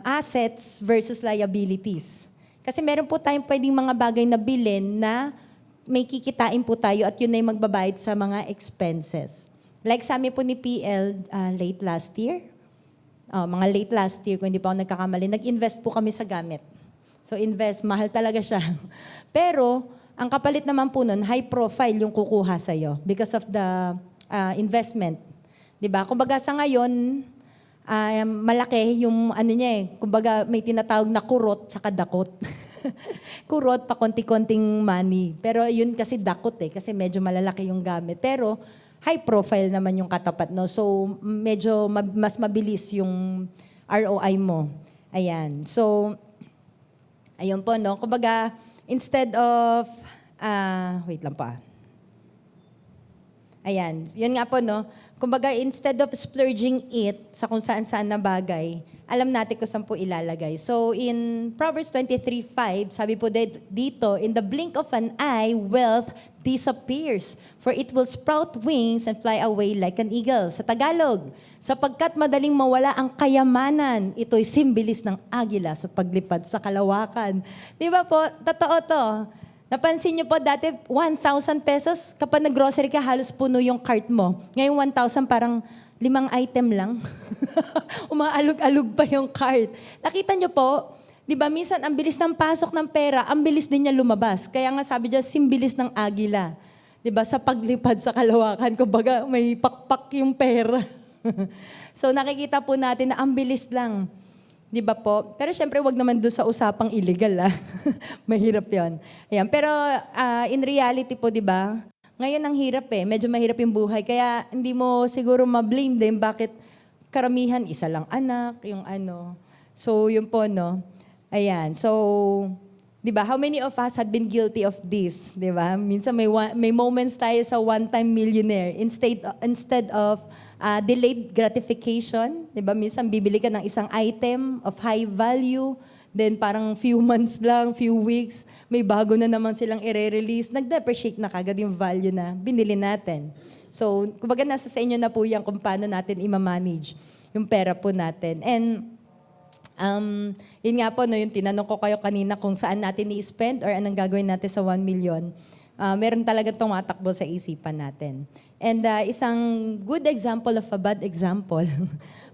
assets versus liabilities. Kasi meron po tayong pwedeng mga bagay na bilhin na may kikitain po tayo at yun na yung magbabayad sa mga expenses. Like sa amin po ni PL, late last year, mga late last year, kung hindi pa ako nagkakamali, nag-invest po kami sa gamit. So invest, mahal talaga siya. Pero, ang kapalit naman po nun, high profile yung kukuha sa'yo because of the investment. Diba? Kumbaga sa ngayon, malaki yung ano niya kumbaga may tinatawag na kurot tsaka dakot. Kurot pa konti-konting money. Pero yun kasi dakot kasi medyo malalaki yung gamit. Pero high profile naman yung katapat, no? So medyo mas mabilis yung ROI mo. Ayan. So, ayun po, no? Kumbaga, instead of, wait lang pa. Ayan, yun nga po, no? Kumbaga, instead of splurging it sa kung saan-saan na bagay, alam natin kung saan po ilalagay. So, in Proverbs 23:5, sabi po dito, in the blink of an eye, wealth disappears, for it will sprout wings and fly away like an eagle. Sa Tagalog, sapagkat madaling mawala ang kayamanan, ito'y simbilis ng agila sa paglipad sa kalawakan. Di ba po? Totoo to. Napansin niyo po dati, 1,000 pesos, kapag nag-grocery ka, halos puno yung cart mo. Ngayon, 1,000 parang 5 item lang. Umaalog-alog pa yung cart. Nakita niyo po, di ba, minsan ang bilis ng pasok ng pera, ang bilis din niya lumabas. Kaya nga sabi diyan, simbilis ng agila. Di ba, sa paglipad sa kalawakan, kumbaga may pakpak yung pera. So nakikita po natin na ang bilis lang. Di ba po? Pero syempre, wag naman doon sa usapang illegal. Mahirap yon. Ayan. Pero in reality po, di ba? Ngayon ang hirap Medyo mahirap yung buhay. Kaya hindi mo siguro ma-blame din bakit karamihan, isa lang anak, yung ano. So, yun po, no? Ayan. So, di ba? How many of us had been guilty of this? Di ba? Minsan may moments tayo sa one-time millionaire instead of delayed gratification. Diba? Minsan bibili ka ng isang item of high value, then parang few months lang, few weeks, may bago na naman silang i-release, nag-depreciate na kagad yung value na binili natin. So, kumbaga nasa sa inyo na po yan kung paano natin i-manage yung pera po natin. And, yun nga po, no, yung tinanong ko kayo kanina kung saan natin i-spend or anong gagawin natin sa 1 million. meron talaga tumatakbo sa isipan natin. And isang good example of a bad example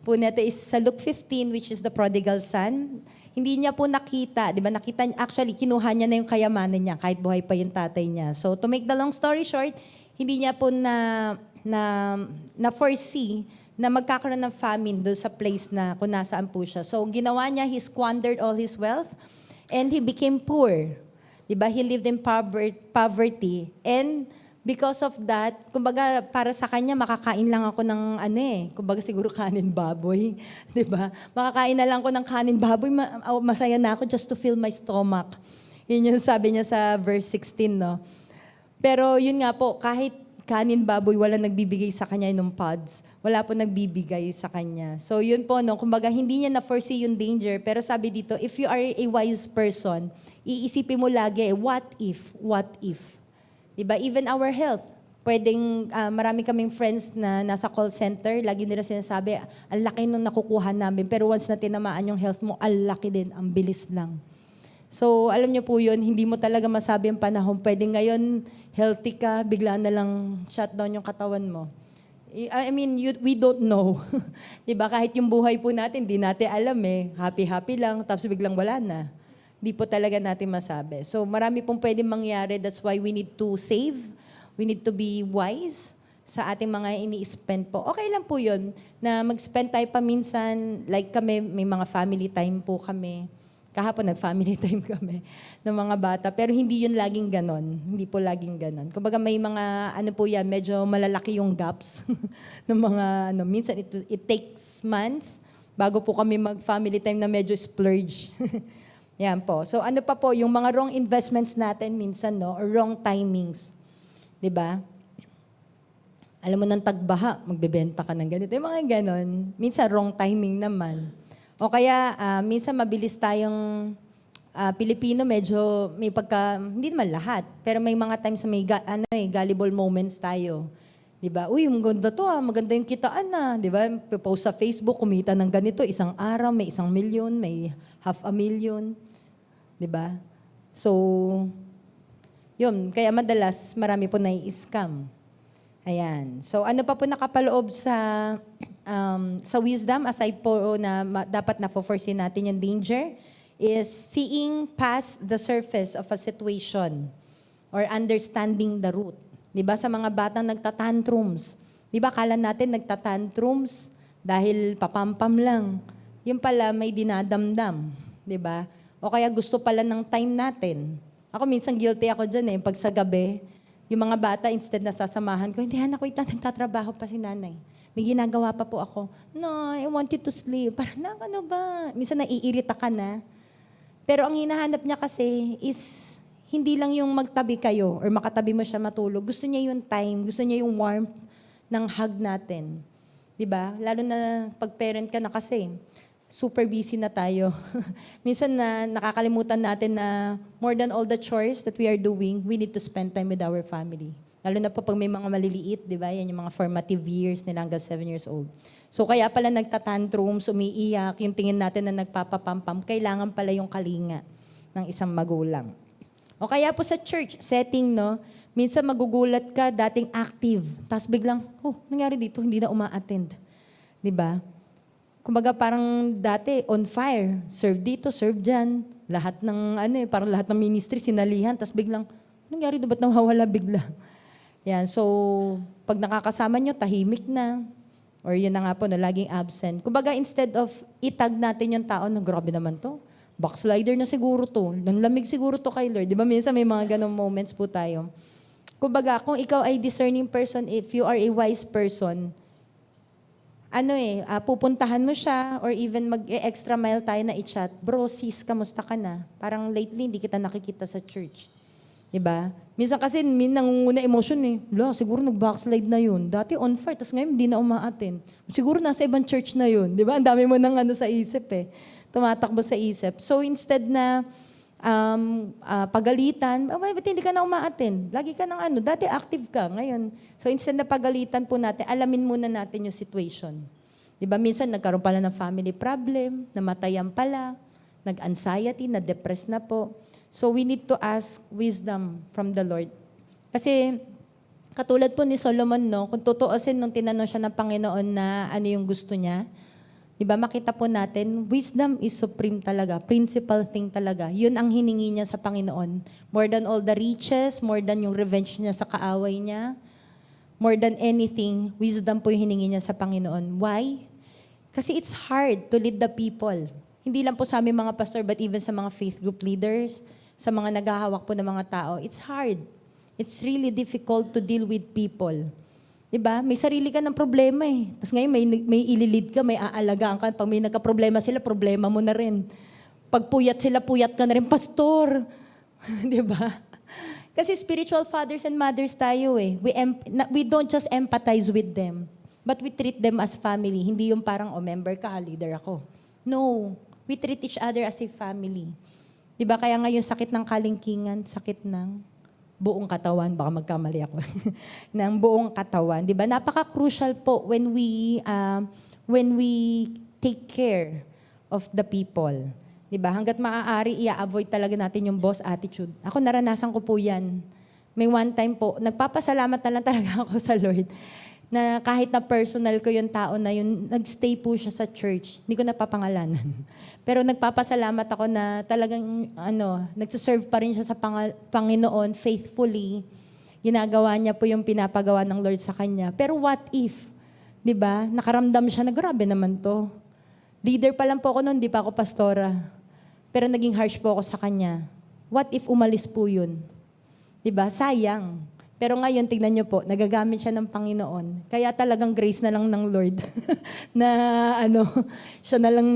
po natin is sa Luke 15, which is the prodigal son. Hindi niya po nakita, di ba? Nakita niya, actually, kinuha niya na yung kayamanan niya kahit buhay pa yung tatay niya. So to make the long story short, hindi niya po na foresee na magkakaroon ng famine doon sa place na kung nasaan po siya. So ginawa niya, he squandered all his wealth and he became poor. Diba? He lived in poverty. And because of that, kumbaga para sa kanya, makakain lang ako ng kumbaga siguro kanin baboy. Diba? Makakain na lang ako ng kanin baboy, masaya na ako just to fill my stomach. Yun yung sabi niya sa verse 16, no? Pero yun nga po, kahit kanin baboy, wala nagbibigay sa kanya ng pods. Wala po nagbibigay sa kanya. So yun po, no? Kumbaga hindi niya na-foresee yung danger. Pero sabi dito, if you are a wise person, iisipin mo lagi, what if? Diba? Even our health. Pwedeng, marami kaming friends na nasa call center, lagi nila sinasabi, ang laki nung nakukuha namin. Pero once na tinamaan yung health mo, ang laki din, ang bilis lang. So, alam niyo po yun, hindi mo talaga masabi ang panahon. Pwedeng ngayon, healthy ka, bigla na lang shutdown yung katawan mo. I mean, we don't know. Diba? Kahit yung buhay po natin, di natin alam Happy-happy lang, tapos biglang wala na. Di po talaga natin masabi. So, marami pong pwedeng mangyari. That's why we need to save. We need to be wise sa ating mga ini-spend po. Okay lang po yun na mag-spend tayo paminsan. Like kami, may mga family time po kami. Kahapon nag-family time kami ng mga bata. Pero hindi yun laging ganon. Hindi po laging ganon. Kumbaga may mga, po yan, medyo malalaki yung gaps ng mga, minsan it takes months bago po kami mag-family time na medyo splurge. Yan po. So ano pa po, yung mga wrong investments natin minsan, no? Or wrong timings. 'Di ba? Alam mo nang tagbaha, magbebenta ka ng ganito. Yung mga ganon. Minsan wrong timing naman. O kaya, minsan mabilis tayong Pilipino, medyo may hindi naman lahat, pero may mga times na may gullible moments tayo. 'Di ba? Uy, maganda to maganda yung kitaan na, 'di ba? Post sa Facebook, kumita ng ganito, isang araw, may 1 milyon, may 500,000. 'Di ba? So, yun, kaya madalas marami po nai-scam. Ayan. So, ano pa po nakapaloob sa wisdom, aside po na dapat na-foresee natin yung danger, is seeing past the surface of a situation or understanding the root. 'Di ba? Sa mga batang nagtatantrums. 'Di ba, kala natin nagtatantrums dahil papampam lang. Yung pala may dinadamdam. 'Di ba? O kaya gusto pala ng time natin. Ako minsan guilty ako dyan pag sa gabi, yung mga bata instead na sasamahan ko, hindi anak ko, nagtatrabaho pa si nanay. May ginagawa pa po ako. No, I want you to sleep. Parang, ano ba? Minsan naiirita ka na. Pero ang hinahanap niya kasi is, hindi lang yung magtabi kayo or makatabi mo siya matulog. Gusto niya yung time, gusto niya yung warmth ng hug natin. 'Di ba? Lalo na pag parent ka na kasi, super busy na tayo. Minsan na nakakalimutan natin na more than all the chores that we are doing, we need to spend time with our family. Lalo na po pag may mga maliliit, di ba? Yan yung mga formative years nila hanggang 7 years old. So kaya pala nagtatantrums, umiiyak, yung tingin natin na nagpapapampam, kailangan pala yung kalinga ng isang magulang. O kaya po sa church setting, no? Minsan magugulat ka, dating active, tapos biglang, nangyari dito, hindi na uma-attend. Di ba? Kumbaga parang dati on fire, serve dito, serve dyan. Lahat ng parang lahat ng ministry sinalihan, tapos biglang, nangyari doon, ba't nawawala bigla? Yan, so pag nakakasama nyo, tahimik na. Or yun na nga po, laging absent. Kumbaga instead of itag natin yung tao, grabe naman to. Backslider na siguro to. Nanlamig siguro to kay Lord. Di ba minsan may mga ganong moments po tayo. Kumbaga, kung ikaw ay discerning person, if you are a wise person, pupuntahan mo siya or even mag-extra mile tayo na i-chat, bro, sis, kamusta ka na? Parang lately, hindi kita nakikita sa church. Diba? Minsan kasi, nangunguna emotion siguro nag-backslide na yun. Dati on fire, tapos ngayon hindi na umaatin. Siguro nasa ibang church na yun. Diba? Ang dami mo nang sa isip Tumatakbo sa isip. So instead na pagalitan, ba't hindi ka na umaatin? Lagi ka ng dati active ka, ngayon. So instead na pagalitan po natin, alamin muna natin yung situation. Diba, minsan nagkaroon pala ng family problem, namatayan pala, nag-anxiety, na-depress na po. So we need to ask wisdom from the Lord. Kasi katulad po ni Solomon, no, kung tutuusin nung tinanong siya ng Panginoon na ano yung gusto niya, di ba makita po natin, wisdom is supreme talaga, principal thing talaga. Yun ang hiningi niya sa Panginoon. More than all the riches, more than yung revenge niya sa kaaway niya, more than anything, wisdom po yung hiningi niya sa Panginoon. Why? Kasi it's hard to lead the people. Hindi lang po sa aming mga pastor, but even sa mga faith group leaders, sa mga naghahawak po ng mga tao, it's hard. It's really difficult to deal with people. Diba? May sarili ka ng problema eh. Tapos ngayon may ililid ka, may aalagaan ka. Pag may nagka-problema sila, problema mo na rin. Pag puyat sila, puyat ka na rin, pastor. Diba? Kasi spiritual fathers and mothers tayo eh. We don't just empathize with them, but we treat them as family. Hindi yung parang, member ka, leader ako. No. We treat each other as a family. Diba? Kaya ngayon, sakit ng kalingkingan, sakit ng buong katawan, baka magkamali ako, ng buong katawan. Di ba? Napaka-crucial po when we take care of the people. Di ba? Hanggat maaari, i-avoid talaga natin yung boss attitude. Ako, naranasan ko po yan. May one time po, nagpapasalamat na lang talaga ako sa Lord na kahit na personal ko yung tao na yun, nagstay po siya sa church. Hindi ko napapangalanan. Pero nagpapasalamat ako na talagang nagsiserve pa rin siya sa Panginoon faithfully. Ginagawa niya po yung pinapagawa ng Lord sa kanya. Pero what if, di ba, nakaramdam siya na grabe naman to. Leader pa lang po ako noon, di pa ako pastora. Pero naging harsh po ako sa kanya. What if umalis po yun? Di ba? Sayang. Pero ngayon, tignan niyo po, nagagamit siya ng Panginoon. Kaya talagang grace na lang ng Lord na siya na lang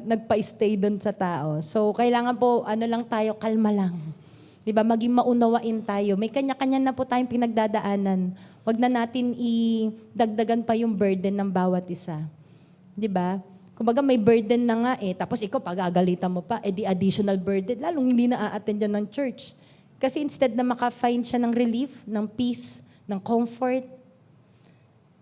nagpa-stay doon sa tao. So, kailangan po, lang tayo, kalma lang. Di ba? Maging maunawain tayo. May kanya-kanya na po tayong pinagdadaanan. Huwag na natin idagdagan pa yung burden ng bawat isa. Di ba? Kumbaga may burden na nga tapos ikaw pag-agalitan mo pa, di additional burden, lalong hindi na a-attend yan ng church. Kasi instead na maka-find siya ng relief, ng peace, ng comfort,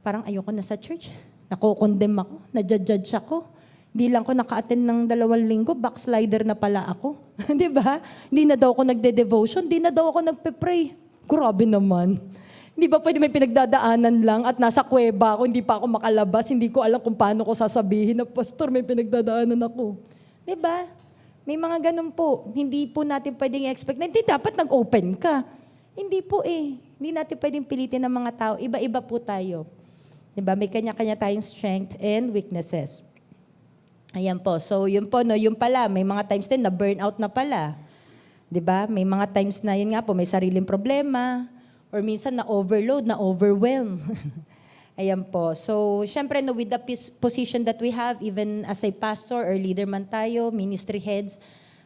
parang ayoko na sa church. Nako-condemn ako, nadjudge ako. Hindi lang ko naka-attend ng 2 linggo, backslider na pala ako. Di ba? Hindi na daw ako nagde-devotion, hindi na daw ako nagpe-pray. Grabe naman. Hindi ba pwede may pinagdadaanan lang at nasa kuweba ako, hindi pa ako makalabas, hindi ko alam kung paano ko sasabihin na, Pastor, may pinagdadaanan ako. Di ba? May mga ganun po. Hindi po natin pwedeng expect na hindi dapat nag-open ka. Hindi po Hindi natin pwedeng pilitin ng mga tao. Iba-iba po tayo. Diba? May kanya-kanya tayong strength and weaknesses. Ayan po. So, yun po, yung pala, may mga times din na burnout na pala. Diba? May mga times na yun nga po, may sariling problema or minsan na overload, na overwhelm. Ayan po. So, syempre, with the position that we have, even as a pastor or leader man tayo, ministry heads,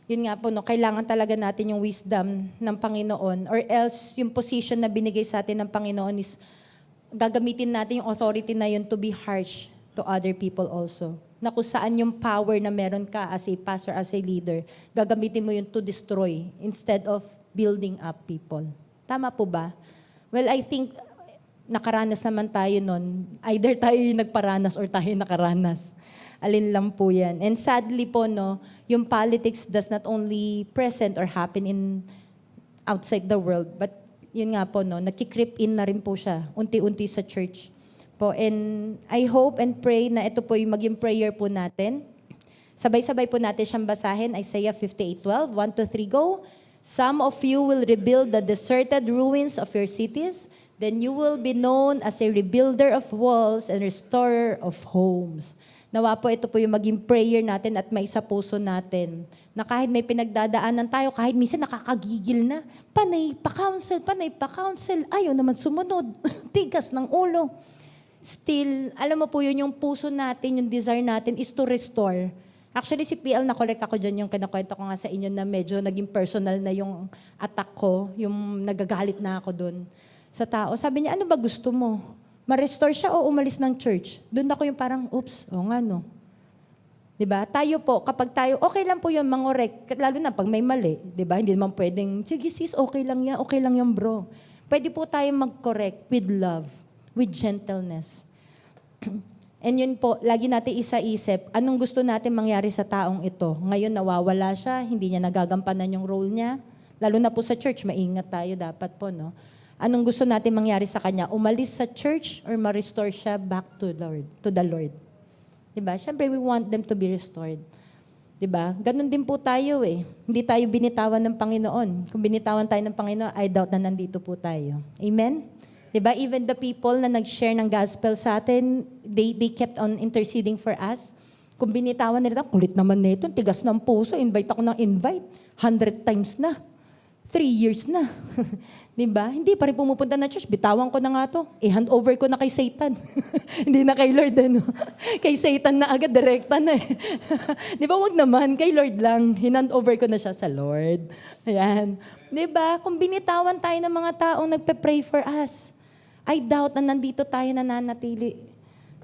yun nga po, kailangan talaga natin yung wisdom ng Panginoon or else yung position na binigay sa atin ng Panginoon is gagamitin natin yung authority na yun to be harsh to other people also. Na kung saan yung power na meron ka as a pastor, as a leader, gagamitin mo yun to destroy instead of building up people. Tama po ba? Well, I think nakaranas naman tayo nun. Either tayo yung nagparanas or tayo nakaranas. Alin lang po yan. And sadly po, yung politics does not only present or happen in outside the world, but yun nga po, nagki-creep in na rin po siya, unti-unti sa church. Po. And I hope and pray na ito po yung maging prayer po natin. Sabay-sabay po natin siyang basahin. Isaiah 58:12, 1-3, go. Some of you will rebuild the deserted ruins of your cities. Then you will be known as a rebuilder of walls and restorer of homes. Nawa po ito po yung maging prayer natin at may sa puso natin. Na kahit may pinagdadaanan tayo, kahit minsan nakakagigil na, panay pa counsel, ayaw naman sumunod. Tigas ng ulo. Still, alam mo po yun, yung puso natin, yung desire natin is to restore. Actually, si PL, nakolek ako dyan yung kinakwento ko nga sa inyo na medyo naging personal na yung attack ko, yung nagagalit na ako doon sa tao. Sabi niya, ano ba gusto mo? Ma-restore siya o umalis ng church? Doon ako yung parang, oops, nga no. Diba? Tayo po, kapag tayo, okay lang po yung mangorek, lalo na pag may mali, diba? Hindi naman pwedeng, sige sis, okay lang yan bro. Pwede po tayo mag-correct with love, with gentleness. And yun po, lagi natin isa-isip, anong gusto natin mangyari sa taong ito? Ngayon nawawala siya, hindi niya nagagampanan yung role niya, Lalo na po sa church, maingat tayo dapat po, no? Anong gusto natin mangyari sa kanya? Umalis sa church or ma-restore siya back to the Lord? Diba? Siyempre, we want them to be restored. Diba? Ganon din po tayo eh. Hindi tayo binitawan ng Panginoon. Kung binitawan tayo ng Panginoon, I doubt na nandito po tayo. Amen? Diba? Even the people na nag-share ng gospel sa atin, they kept on interceding for us. Kung binitawan nila, kulit naman nito, tigas ng puso, invite ako ng invite. 100 times na. 3 years na. Diba? Hindi pa rin pumupunta na church. Bitawan ko na nga to. I-hand over ko na kay Satan. Hindi na kay Lord. Ano? Kay Satan na agad, direkta na eh. Diba? Wag naman. Kay Lord lang. Hinand over ko na siya sa Lord. Ayan. Diba? Kung binitawan tayo ng mga taong nagpe-pray for us, I doubt na nandito tayo nananatili.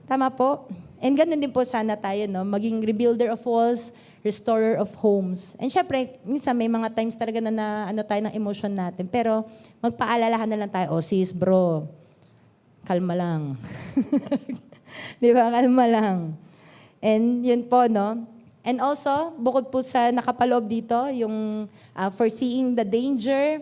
Tama po? And ganun din po sana tayo, no? Maging rebuilder of walls, restorer of homes. And syempre, minsan may mga times talaga na ano tayo ng emotion natin. Pero magpaalalahan na lang tayo, sis, bro, kalma lang. Di ba? Kalma lang. And yun po, no? And also, bukod po sa nakapaloob dito, yung foreseeing the danger,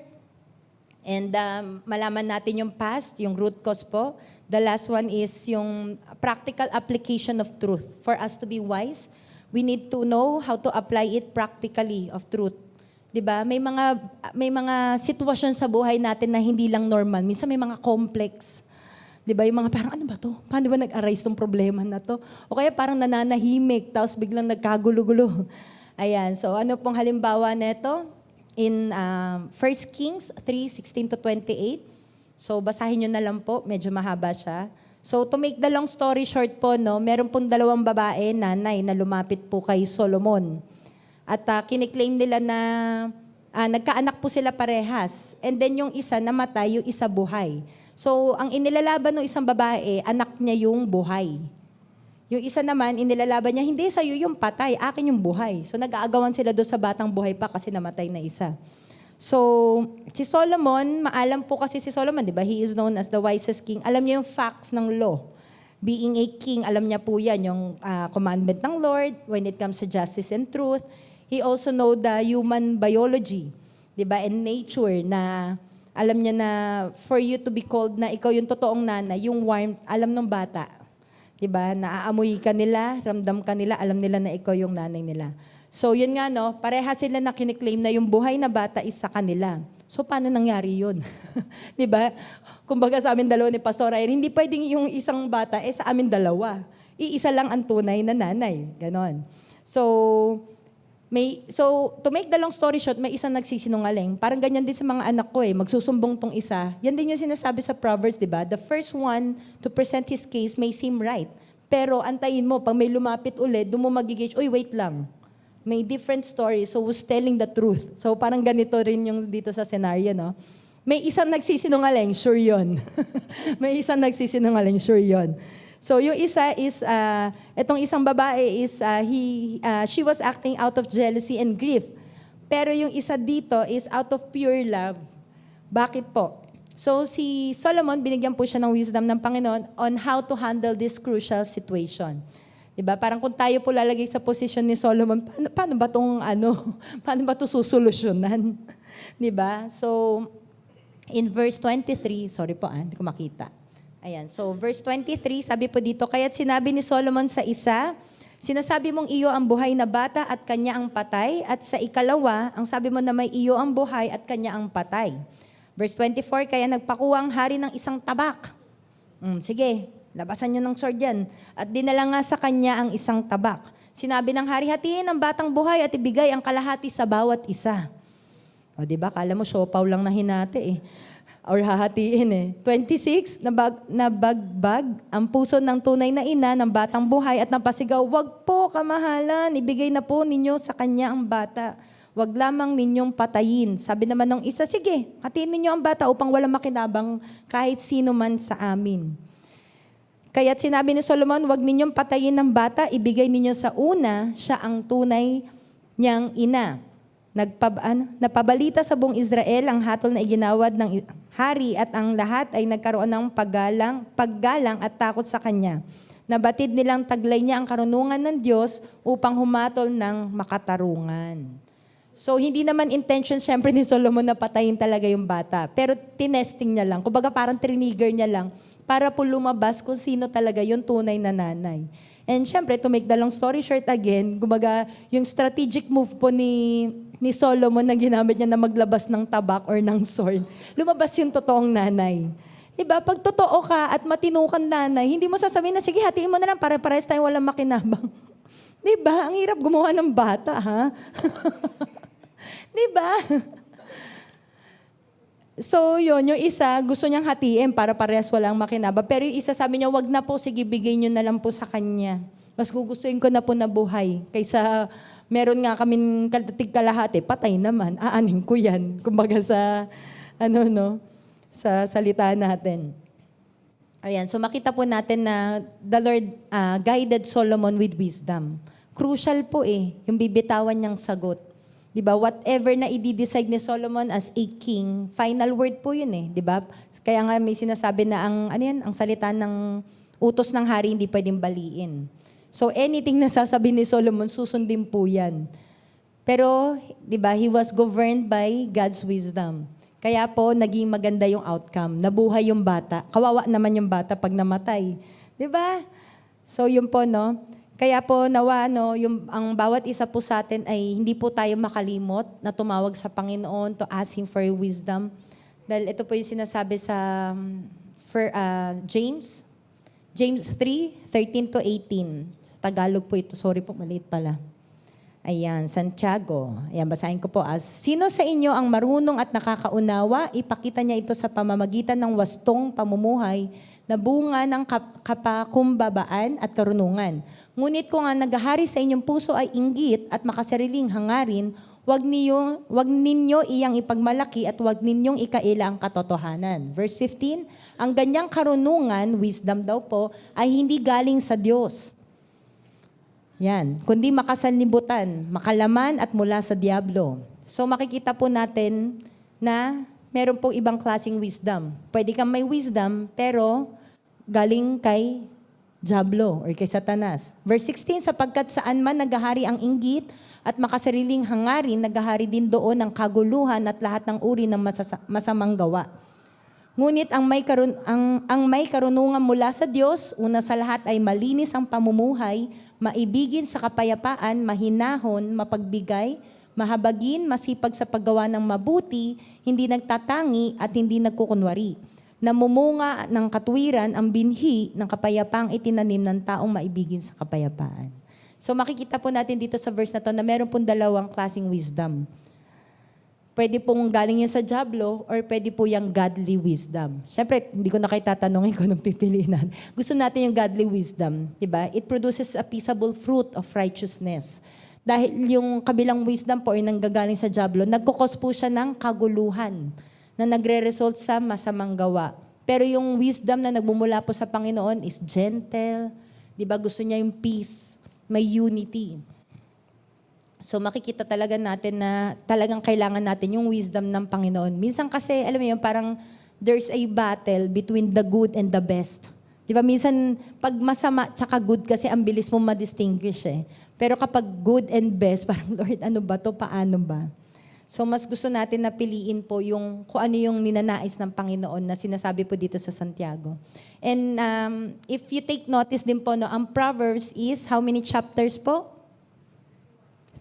and malaman natin yung past, yung root cause po. The last one is yung practical application of truth. For us to be wise, we need to know how to apply it practically of truth. 'Di ba? May mga sitwasyon sa buhay natin na hindi lang normal. Minsan may mga complex. 'Di ba? Yung mga parang ano ba 'to? Paano ba nag-arise tong problema na 'to? O kaya parang nananahimik tapos biglang nagkagulo-gulo. Ayan. So ano pong halimbawa nito? In 1 Kings 3:16 to 28. So basahin niyo na lang po, medyo mahaba siya. So to make the long story short po, no, meron pong 2 babae, nanay, na lumapit po kay Solomon. At kiniklaim nila na nagkaanak po sila parehas. And then yung isa namatay, yung isa buhay. So ang inilalaban ng isang babae, anak niya yung buhay. Yung isa naman, inilalaban niya, hindi sa'yo yung patay, akin yung buhay. So nag-aagawan sila doon sa batang buhay pa kasi namatay na isa. So, si Solomon, maalam po kasi si Solomon, di ba? He is known as the wisest king. Alam niya yung facts ng law. Being a king, alam niya po yan, yung commandment ng Lord when it comes to justice and truth. He also know the human biology, di ba? And nature na alam niya na for you to be called na ikaw yung totoong nanay, yung warmth, alam ng bata. Di ba? Naaamoy ka nila, ramdam ka nila, alam nila na ikaw yung nanay nila. So yun nga, no, pareha sila na kiniklaim na yung buhay na bata is sa kanila. So paano nangyari yun? Di ba? Kumbaga sa amin dalawa ni Pastor Ryan, hindi pwedeng yung isang bata sa amin dalawa. Iisa lang ang tunay na nanay. Ganon. So to make the long story short, may isang nagsisinungaling. Parang ganyan din sa mga anak ko magsusumbong tong isa. Yan din yung sinasabi sa Proverbs, di ba? The first one to present his case may seem right. Pero antayin mo, pag may lumapit ulit, doon mo magigage, uy, wait lang. May different story, so who's telling the truth? So parang ganito rin yung dito sa scenario, no? May isang nagsisinungaling, sure yun. May isang nagsisinungaling, sure yun. So yung isa is, itong isang babae is, she was acting out of jealousy and grief. Pero yung isa dito is out of pure love. Bakit po? So si Solomon, binigyan po siya ng wisdom ng Panginoon on how to handle this crucial situation. Diba? Parang kung tayo po lalagay sa posisyon ni Solomon, paano ba paano ba ito susolusyonan? Diba? So, in verse 23, sorry po, hindi ko makita. Ayan, so verse 23, sabi po dito, kaya't sinabi ni Solomon sa isa, sinasabi mong iyo ang buhay na bata at kanya ang patay, at sa ikalawa, ang sabi mo na may iyo ang buhay at kanya ang patay. Verse 24, kaya nagpakuha ang hari ng isang tabak. Sige, labasan nyo ng sword yan. At dinala nga sa kanya ang isang tabak. Sinabi ng hari, hatiin ang batang buhay at ibigay ang kalahati sa bawat isa. O diba, kala mo siopaw lang na hinati Or hahatiin 26, nabagbag ang puso ng tunay na ina ng batang buhay at napasigaw, wag po kamahalan, ibigay na po ninyo sa kanya ang bata. Wag lamang ninyong patayin. Sabi naman ng isa, sige, hatiin ninyo ang bata upang walang makinabang kahit sino man sa amin. Kaya't sinabi ni Solomon, wag ninyong patayin ng bata, ibigay ninyo sa una, siya ang tunay niyang ina. Napabalita sa buong Israel ang hatol na iginawad ng hari at ang lahat ay nagkaroon ng paggalang at takot sa kanya. Nabatid nilang taglay niya ang karunungan ng Diyos upang humatol ng makatarungan. So, hindi naman intention syempre ni Solomon na patayin talaga yung bata. Pero tinesting niya lang. Kumbaga parang trigger niya lang para po lumabas kung sino talaga yung tunay na nanay. And syempre, to make the long story short again, kumbaga yung strategic move po ni Solomon na ginamit niya na maglabas ng tabak or ng sword, lumabas yung totoong nanay. Diba? Pag totoo ka at matino kang nanay, hindi mo sasabihin na, sige, hatiin mo na lang, para-parehas tayo walang makinabang. Diba? Ang hirap gumawa ng bata, ha? Diba? So, yun, yung isa, gusto niyang hatiin para parehas walang makinabang. Pero yung isa, sabi niya, wag na po, sige, bigay niyo na lang po sa kanya. Mas gugustuhin ko na po na buhay. Kaysa meron nga kaming kalahati, patay naman, aanin ko yan. Kumbaga sa, sa salita natin. Ayan, so makita po natin na the Lord guided Solomon with wisdom. Crucial po yung bibitawan niyang sagot. Diba? Whatever na i-decide ni Solomon as a king, final word po yun Diba? Kaya nga may sinasabi na ang salita ng utos ng hari hindi pwedeng baliin. So anything na sasabihin ni Solomon, susundin po yan. Pero, diba, he was governed by God's wisdom. Kaya po, naging maganda yung outcome. Nabuhay yung bata. Kawawa naman yung bata pag namatay. Diba? So yun po, no? Kaya po nawa, ang bawat isa po sa atin ay hindi po tayo makalimot na tumawag sa Panginoon to ask Him for wisdom. Dahil ito po yung sinasabi sa James 3:13 to 18. Sa Tagalog po ito. Sorry po, maliit pala. Ayan, Santiago. Ayan, basahin ko po as, sino sa inyo ang marunong at nakakaunawa, ipakita niya ito sa pamamagitan ng wastong pamumuhay na bunga ng kapakumbabaan at karunungan. Ngunit kung ang naghahari sa inyong puso ay inggit at makasariling hangarin, wag ninyo iyang ipagmalaki at wag ninyong ikaila ang katotohanan. Verse 15, ang ganyang karunungan, wisdom daw po, ay hindi galing sa Diyos. Yan, kundi makasanlibutan, makalaman at mula sa diablo. So makikita po natin na meron pong ibang klaseng wisdom. Pwede kang may wisdom, pero galing kay diablo or kay Satanas. Verse 16, sapagkat saan man naghahari ang inggit at makasariling hangarin, naghahari din doon ang kaguluhan at lahat ng uri ng masamang gawa. Ngunit ang may karunungan mula sa Diyos, una sa lahat ay malinis ang pamumuhay, maibigin sa kapayapaan, mahinahon, mapagbigay, mahabagin, masipag sa paggawa ng mabuti, hindi nagtatangi at hindi nagkukunwari. Namumunga ng katuwiran ang binhi ng kapayapaang itinanim ng taong maibigin sa kapayapaan. So makikita po natin dito sa verse na to na meron pong dalawang klaseng wisdom. Pwede pong galing yan sa diablo or pwede po yung godly wisdom. Siyempre, hindi ko na kayo tatanungin kung anong pipiliin. Gusto natin yung godly wisdom. Diba? It produces a peaceable fruit of righteousness. Dahil yung kabilang wisdom po ay nanggagaling sa diablo, nagkukos po siya ng kaguluhan na nagre-result sa masamang gawa. Pero yung wisdom na nagmumula po sa Panginoon is gentle. Diba? Gusto niya yung peace, may unity. So makikita talaga natin na talagang kailangan natin yung wisdom ng Panginoon. Minsan kasi, alam mo yun, parang there's a battle between the good and the best. Di ba? Minsan, pag masama tsaka good kasi ang bilis mo ma-distinguish Pero kapag good and best, parang Lord, ano ba to? Paano ba? So mas gusto natin na piliin po yung kung ano yung ninanais ng Panginoon na sinasabi po dito sa Santiago. And if you take notice din po, ang Proverbs is how many chapters po?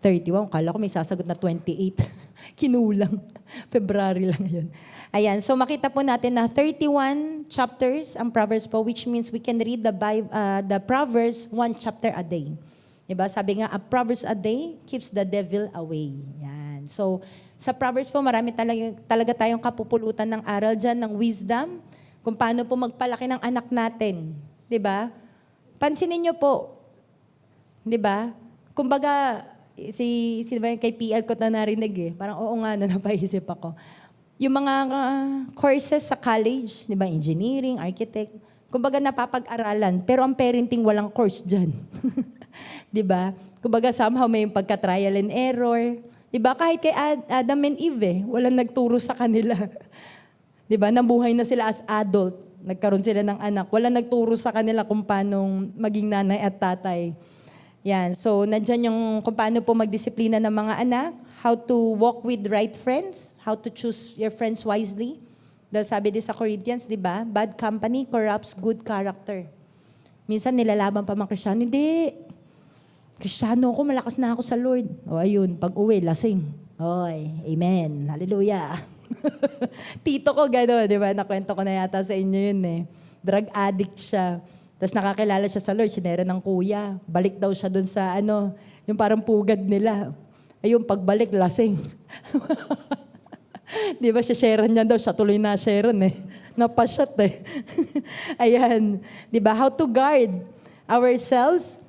31. Kala ko may sasagot na 28. Kinulang. February lang yun. Ayan. So makita po natin na 31 chapters ang Proverbs po, which means we can read the Proverbs 1 chapter a day. Diba? Sabi nga, a Proverbs a day keeps the devil away. Yan. So sa Proverbs po, marami talaga tayong kapupulutan ng aral dyan, ng wisdom, kung paano po magpalaki ng anak natin. Diba? Pansinin nyo po. Diba? Kumbaga, kay PL ko na narinig Parang oo nga na napaisip ako. Yung mga courses sa college, di ba, engineering, architect, kumbaga napapag-aralan, pero ang parenting walang course dyan. Di ba? Kumbaga somehow may pagka-trial and error. Di ba? Kahit kay Adam and Eve, walang nagturo sa kanila. Di ba? Nabuhay na sila as adult. Nagkaroon sila ng anak. Walang nagturo sa kanila kung paano maging nanay at tatay. Yan. So, nandyan yung kung paano po magdisiplina ng mga anak, how to walk with right friends, how to choose your friends wisely. Dahil sabi din sa Corinthians, di ba? Bad company corrupts good character. Minsan nilalaban pa mga Kristiyano, hindi. Kristiyano ako, malakas na ako sa Lord. O ayun, pag uwi, lasing. Oy, amen. Hallelujah. Tito ko gano'n, di ba? Nakwento ko na yata sa inyo yun eh. Drug addict siya. Tapos nakakilala siya sa Lord, sinera ng kuya. Balik daw siya dun sa yung parang pugad nila. Ayun, pagbalik, lasing. Di ba, siya-sharean niya daw, siya tuloy na sharean eh. Napasyat eh. Ayan. Di ba, how to guard ourselves,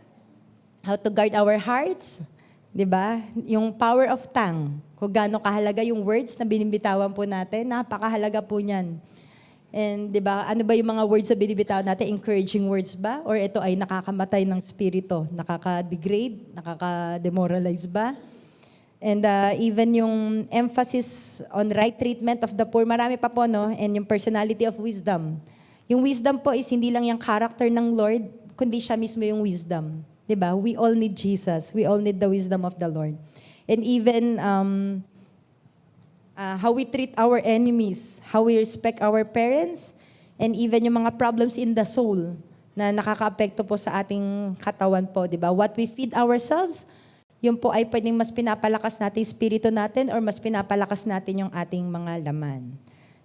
how to guard our hearts. Di ba? Yung power of tongue. Kung gaano kahalaga yung words na binibitawan po natin, napakahalaga po niyan. And di ba, ano ba yung mga words na binibitawan natin? Encouraging words ba? Or ito ay nakakamatay ng spirito? Nakaka-degrade? Nakaka-demoralize ba? And even yung emphasis on right treatment of the poor, marami pa po, no? And yung personality of wisdom. Yung wisdom po is hindi lang yung character ng Lord, kundi siya mismo yung wisdom. Di ba? We all need Jesus. We all need the wisdom of the Lord. And even how we treat our enemies, how we respect our parents, and even yung mga problems in the soul na nakakaapekto po sa ating katawan po, di ba? What we feed ourselves, yun po ay pwedeng mas pinapalakas natin yung spirito natin or mas pinapalakas natin yung ating mga laman.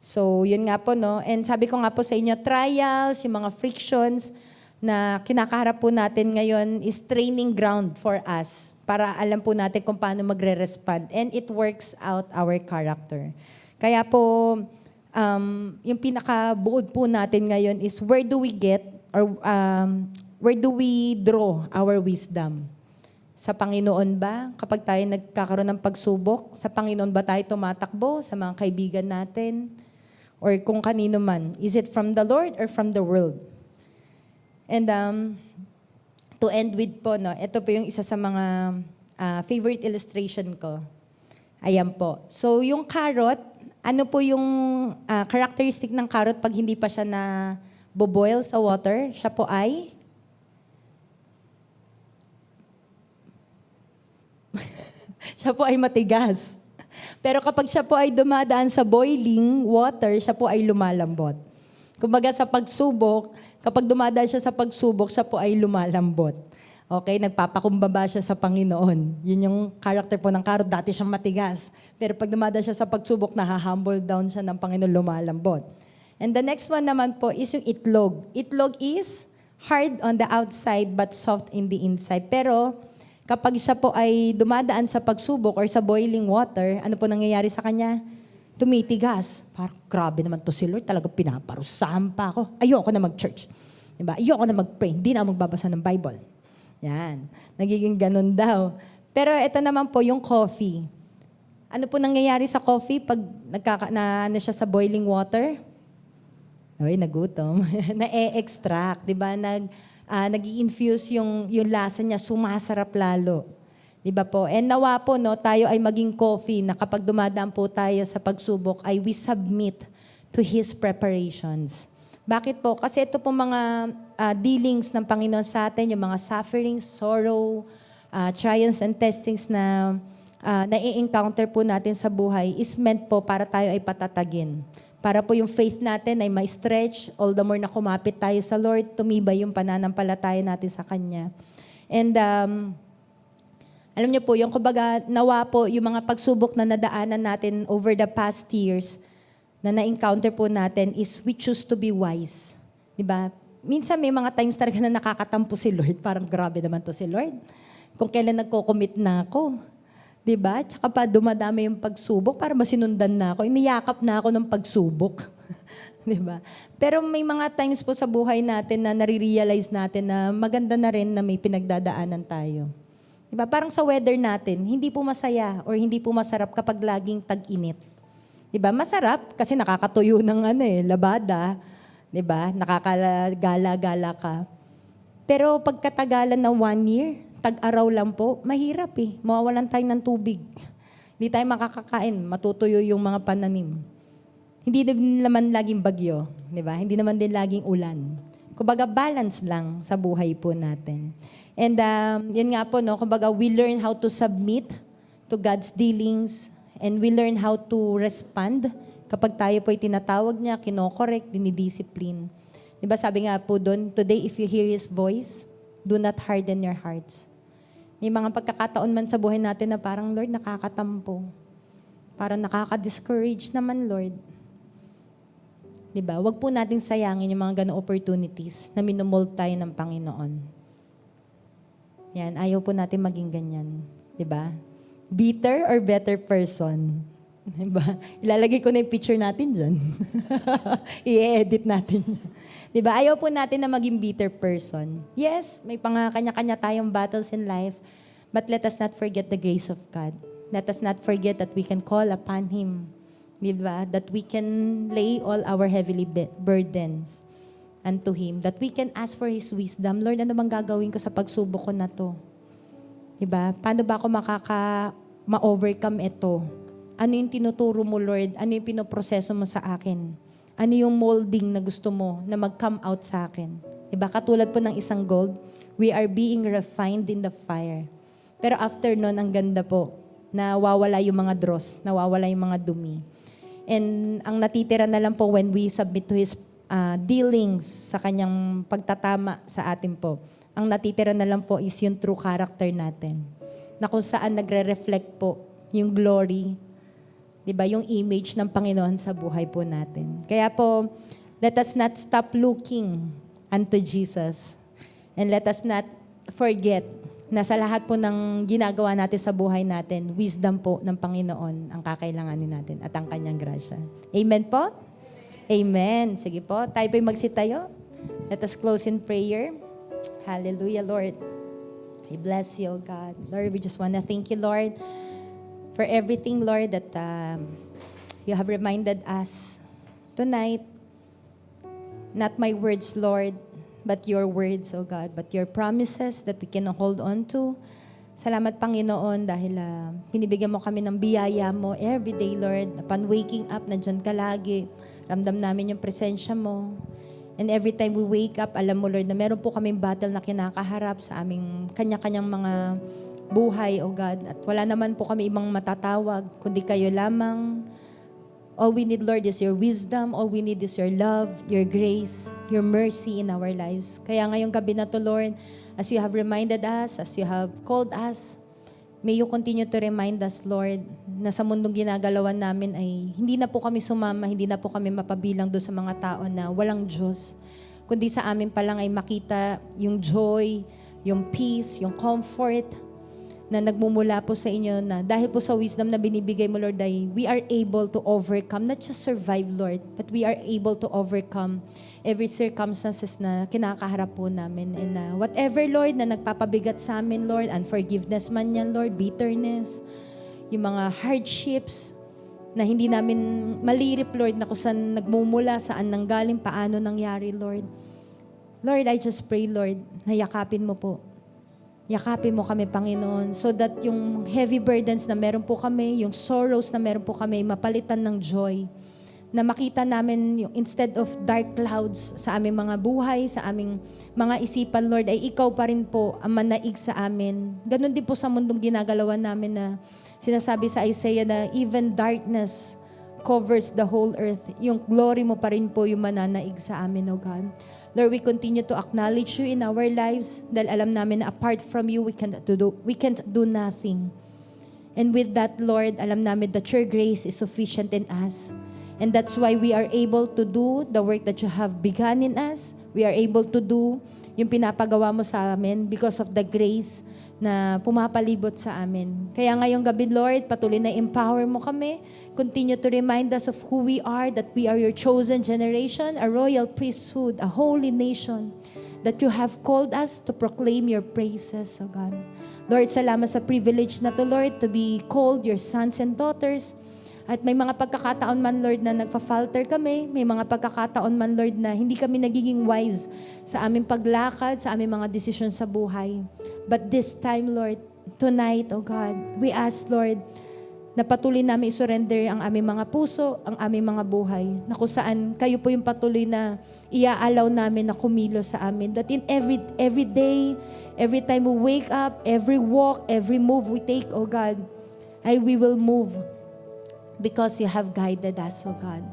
So, yun nga po, no? And sabi ko nga po sa inyo, trials, yung mga frictions na kinakaharap po natin ngayon is training ground for us para alam po natin kung paano magre-respond. And it works out our character. Kaya po, yung pinakabuod po natin ngayon is where do we get or where do we draw our wisdom? Sa Panginoon ba? Kapag tayo nagkakaroon ng pagsubok, sa Panginoon ba tayo tumatakbo? Sa mga kaibigan natin? Or kung kanino man? Is it from the Lord or from the world? And to end with po, no, ito po yung isa sa mga favorite illustration ko. Ayan po. So, yung carrot, ano po yung characteristic ng carrot pag hindi pa siya na boboil sa water? Siya po ay siya po ay matigas. Pero kapag siya po ay dumadaan sa boiling water, siya po ay lumalambot. Kumbaga sa pagsubok, kapag dumadaan siya sa pagsubok, siya po ay lumalambot. Okay, nagpapakumbaba siya sa Panginoon. Yun yung character po ng carrot. Dati siyang matigas. Pero pag dumadaan siya sa pagsubok, naha-humble down siya ng Panginoon, lumalambot. And the next one naman po is yung itlog. Itlog is hard on the outside but soft in the inside. Pero kapag siya po ay dumadaan sa pagsubok or sa boiling water, ano po nangyayari sa kanya? Tumitigas. Parang grabe naman to si Lord. Talaga pinaparusahan pa ako. Ayoko na mag-church. Diba? Ayoko na mag-pray. Hindi na ako magbabasa ng Bible. Yan. Nagiging ganun daw. Pero ito naman po yung coffee. Ano po nangyayari sa coffee pag ano siya sa boiling water? Ay, nagutom. Na-e-extract. Diba? Nag-i-infuse yung lasa niya. Sumasarap lalo. Diba po? And nawa po, no, tayo ay maging coffee na kapag dumadaan po tayo sa pagsubok, ay we submit to His preparations. Bakit po? Kasi ito po mga dealings ng Panginoon sa atin, yung mga sufferings, sorrow, trials and testings na nai-encounter po natin sa buhay is meant po para tayo ay patatagin. Para po yung faith natin ay ma-stretch, all the more na kumapit tayo sa Lord, tumibay yung pananampalataya natin sa Kanya. And alam niyo po, yung kumbaga nawa po yung mga pagsubok na nadaanan natin over the past years na na-encounter po natin is we choose to be wise. Diba? Minsan may mga times talaga na nakakatampo si Lord. Parang grabe naman to si Lord. Kung kailan nagko-commit na ako. Diba? Tsaka pa dumadami yung pagsubok para masinundan na ako. Iniyakap na ako ng pagsubok. Diba? Pero may mga times po sa buhay natin na nare-realize natin na maganda na rin na may pinagdadaanan tayo. Diba? Parang sa weather natin, hindi po masaya or hindi po masarap kapag laging tag-init. Diba? Masarap kasi nakakatuyo ng labada. Diba? Nakakagala-gala ka. Pero pagkatagalan ng 1 year, tag-araw lang po, mahirap eh. Mawawalan tayo ng tubig. Hindi tayo makakakain, matutuyo yung mga pananim. Hindi din naman laging bagyo. Diba? Hindi naman din laging ulan. Kumbaga, balance lang sa buhay po natin. And yun nga po, no, kumbaga, we learn how to submit to God's dealings and we learn how to respond kapag tayo po ay tinatawag niya, kinokorek, dinidiscipline. Diba sabi nga po doon, today if you hear His voice, do not harden your hearts. May mga pagkakataon man sa buhay natin na parang, Lord, nakakatampo. Parang nakaka-discourage naman, Lord. Diba? Huwag po nating sayangin yung mga ganong opportunities na minomold tayo ng Panginoon. Yan, ayaw po natin maging ganyan. Diba? Bitter or better person? Diba? Ilalagay ko na yung picture natin dyan. I-edit natin. Diba? Ayaw po natin na maging bitter person. Yes, may kanya-kanya tayong battles in life, but let us not forget the grace of God. Let us not forget that we can call upon Him. Diba? That we can lay all our heavily burdens unto Him. That we can ask for His wisdom. Lord, ano bang gagawin ko sa pagsubok ko na to? Diba? Paano ba ako ma-overcome ito? Ano yung tinuturo mo, Lord? Ano yung pinoproseso mo sa akin? Ano yung molding na gusto mo na mag-come out sa akin? Diba? Katulad po ng isang gold, we are being refined in the fire. Pero after nun, ang ganda po, nawawala yung mga dross, nawawala yung mga dumi. And ang natitira na lang po when we submit to His dealings sa kanyang pagtatama sa atin po, ang natitira na lang po is yung true character natin. Na kung saan nagre-reflect po yung glory, diba, yung image ng Panginoon sa buhay po natin. Kaya po, let us not stop looking unto Jesus. And let us not forget na sa lahat po ng ginagawa natin sa buhay natin, wisdom po ng Panginoon ang kakailanganin natin at ang kanyang grasya. Amen po? Amen. Sige po, tayo po'y magsitayo. Let us close in prayer. Hallelujah, Lord. I bless you, God. Lord, we just want to thank you, Lord, for everything, Lord, that you have reminded us tonight. Not my words, Lord, but your words, oh God, but your promises that we can hold on to. Salamat, Panginoon, dahil pinibigyan mo kami ng biyaya mo every day, Lord. Upon waking up, nandyan ka lagi. Ramdam namin yung presensya mo. And every time we wake up, alam mo, Lord, na meron po kaming battle na kinakaharap sa aming kanya-kanyang mga buhay, O God. At wala naman po kami ibang matatawag, kundi kayo lamang. All we need, Lord, is your wisdom. All we need is your love, your grace, your mercy in our lives. Kaya ngayong gabi na to, Lord, as you have reminded us, as you have called us, may you continue to remind us, Lord, na sa mundong ginagalawan namin ay hindi na po kami sumama, hindi na po kami mapabilang doon sa mga tao na walang Diyos. Kundi sa amin pa lang ay makita yung joy, yung peace, yung comfort, na nagmumula po sa inyo na dahil po sa wisdom na binibigay mo, Lord, ay we are able to overcome, not just survive, Lord, but we are able to overcome every circumstances na kinakaharap po namin. And whatever, Lord, na nagpapabigat sa amin, Lord, unforgiveness man yan, Lord, bitterness, yung mga hardships na hindi namin malirip, Lord, na kung saan nagmumula, saan nanggaling, paano nangyari, Lord. Lord, I just pray, Lord, na yakapin mo po. Yakapin mo kami, Panginoon, so that yung heavy burdens na meron po kami, yung sorrows na meron po kami, mapalitan ng joy. Na makita namin, yung instead of dark clouds sa aming mga buhay, sa aming mga isipan, Lord, ay ikaw pa rin po ang manaig sa amin. Ganon din po sa mundong ginagalawan namin na sinasabi sa Isaiah na even darkness covers the whole earth. Yung glory mo pa rin po yung mananaig sa amin, O God. Lord, we continue to acknowledge you in our lives dahil alam namin na apart from you, we can't do nothing. And with that, Lord, alam namin that your grace is sufficient in us. And that's why we are able to do the work that you have begun in us. We are able to do yung pinapagawa mo sa amin because of the grace na pumapalibot sa amin. Kaya ngayong gabi, Lord, patuloy na empower mo kami. Continue to remind us of who we are, that we are your chosen generation, a royal priesthood, a holy nation, that you have called us to proclaim your praises, O God. Lord, salamat sa privilege na to, Lord, to be called your sons and daughters. At may mga pagkakataon man, Lord, na nagpa-falter kami. May mga pagkakataon man, Lord, na hindi kami nagiging wise sa aming paglakad, sa aming mga desisyon sa buhay. But this time, Lord, tonight, O God, we ask, Lord, na patuloy namin isurrender ang aming mga puso, ang aming mga buhay, na kung saan kayo po yung patuloy na iaalaw namin na kumilos sa amin. That in every day, every time we wake up, every walk, every move we take, oh God, we will move because you have guided us, oh God.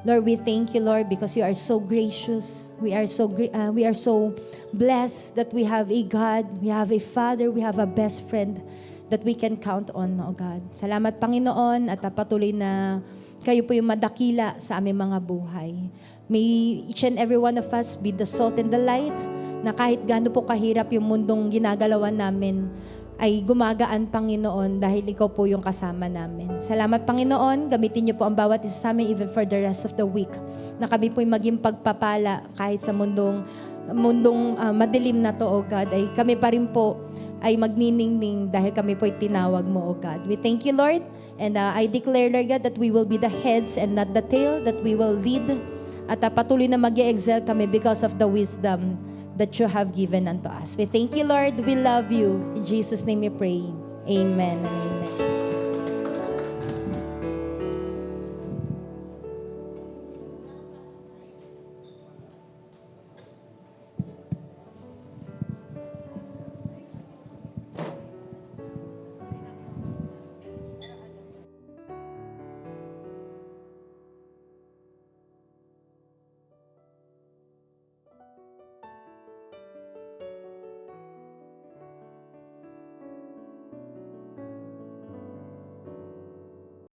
Lord, we thank you, Lord, because you are so gracious. We are so blessed that we have a God, we have a Father, we have a best friend that we can count on, oh God. Salamat, Panginoon, at patuloy na kayo po yung madakila sa aming mga buhay. May each and every one of us be the salt and the light, na kahit gaano po kahirap yung mundong ginagalawan namin, ay gumagaan, Panginoon, dahil ikaw po yung kasama namin. Salamat, Panginoon. Gamitin niyo po ang bawat isa sa amin even for the rest of the week, na kami po yung maging pagpapala kahit sa mundong madilim na to, oh God, ay kami pa rin po ay magniningning dahil kami po tinawag mo, oh God. We thank you, Lord, and I declare, Lord God, that we will be the heads and not the tail, that we will lead, at patuloy na mag-excel kami because of the wisdom that you have given unto us. We thank you, Lord. We love you. In Jesus' name we pray. Amen.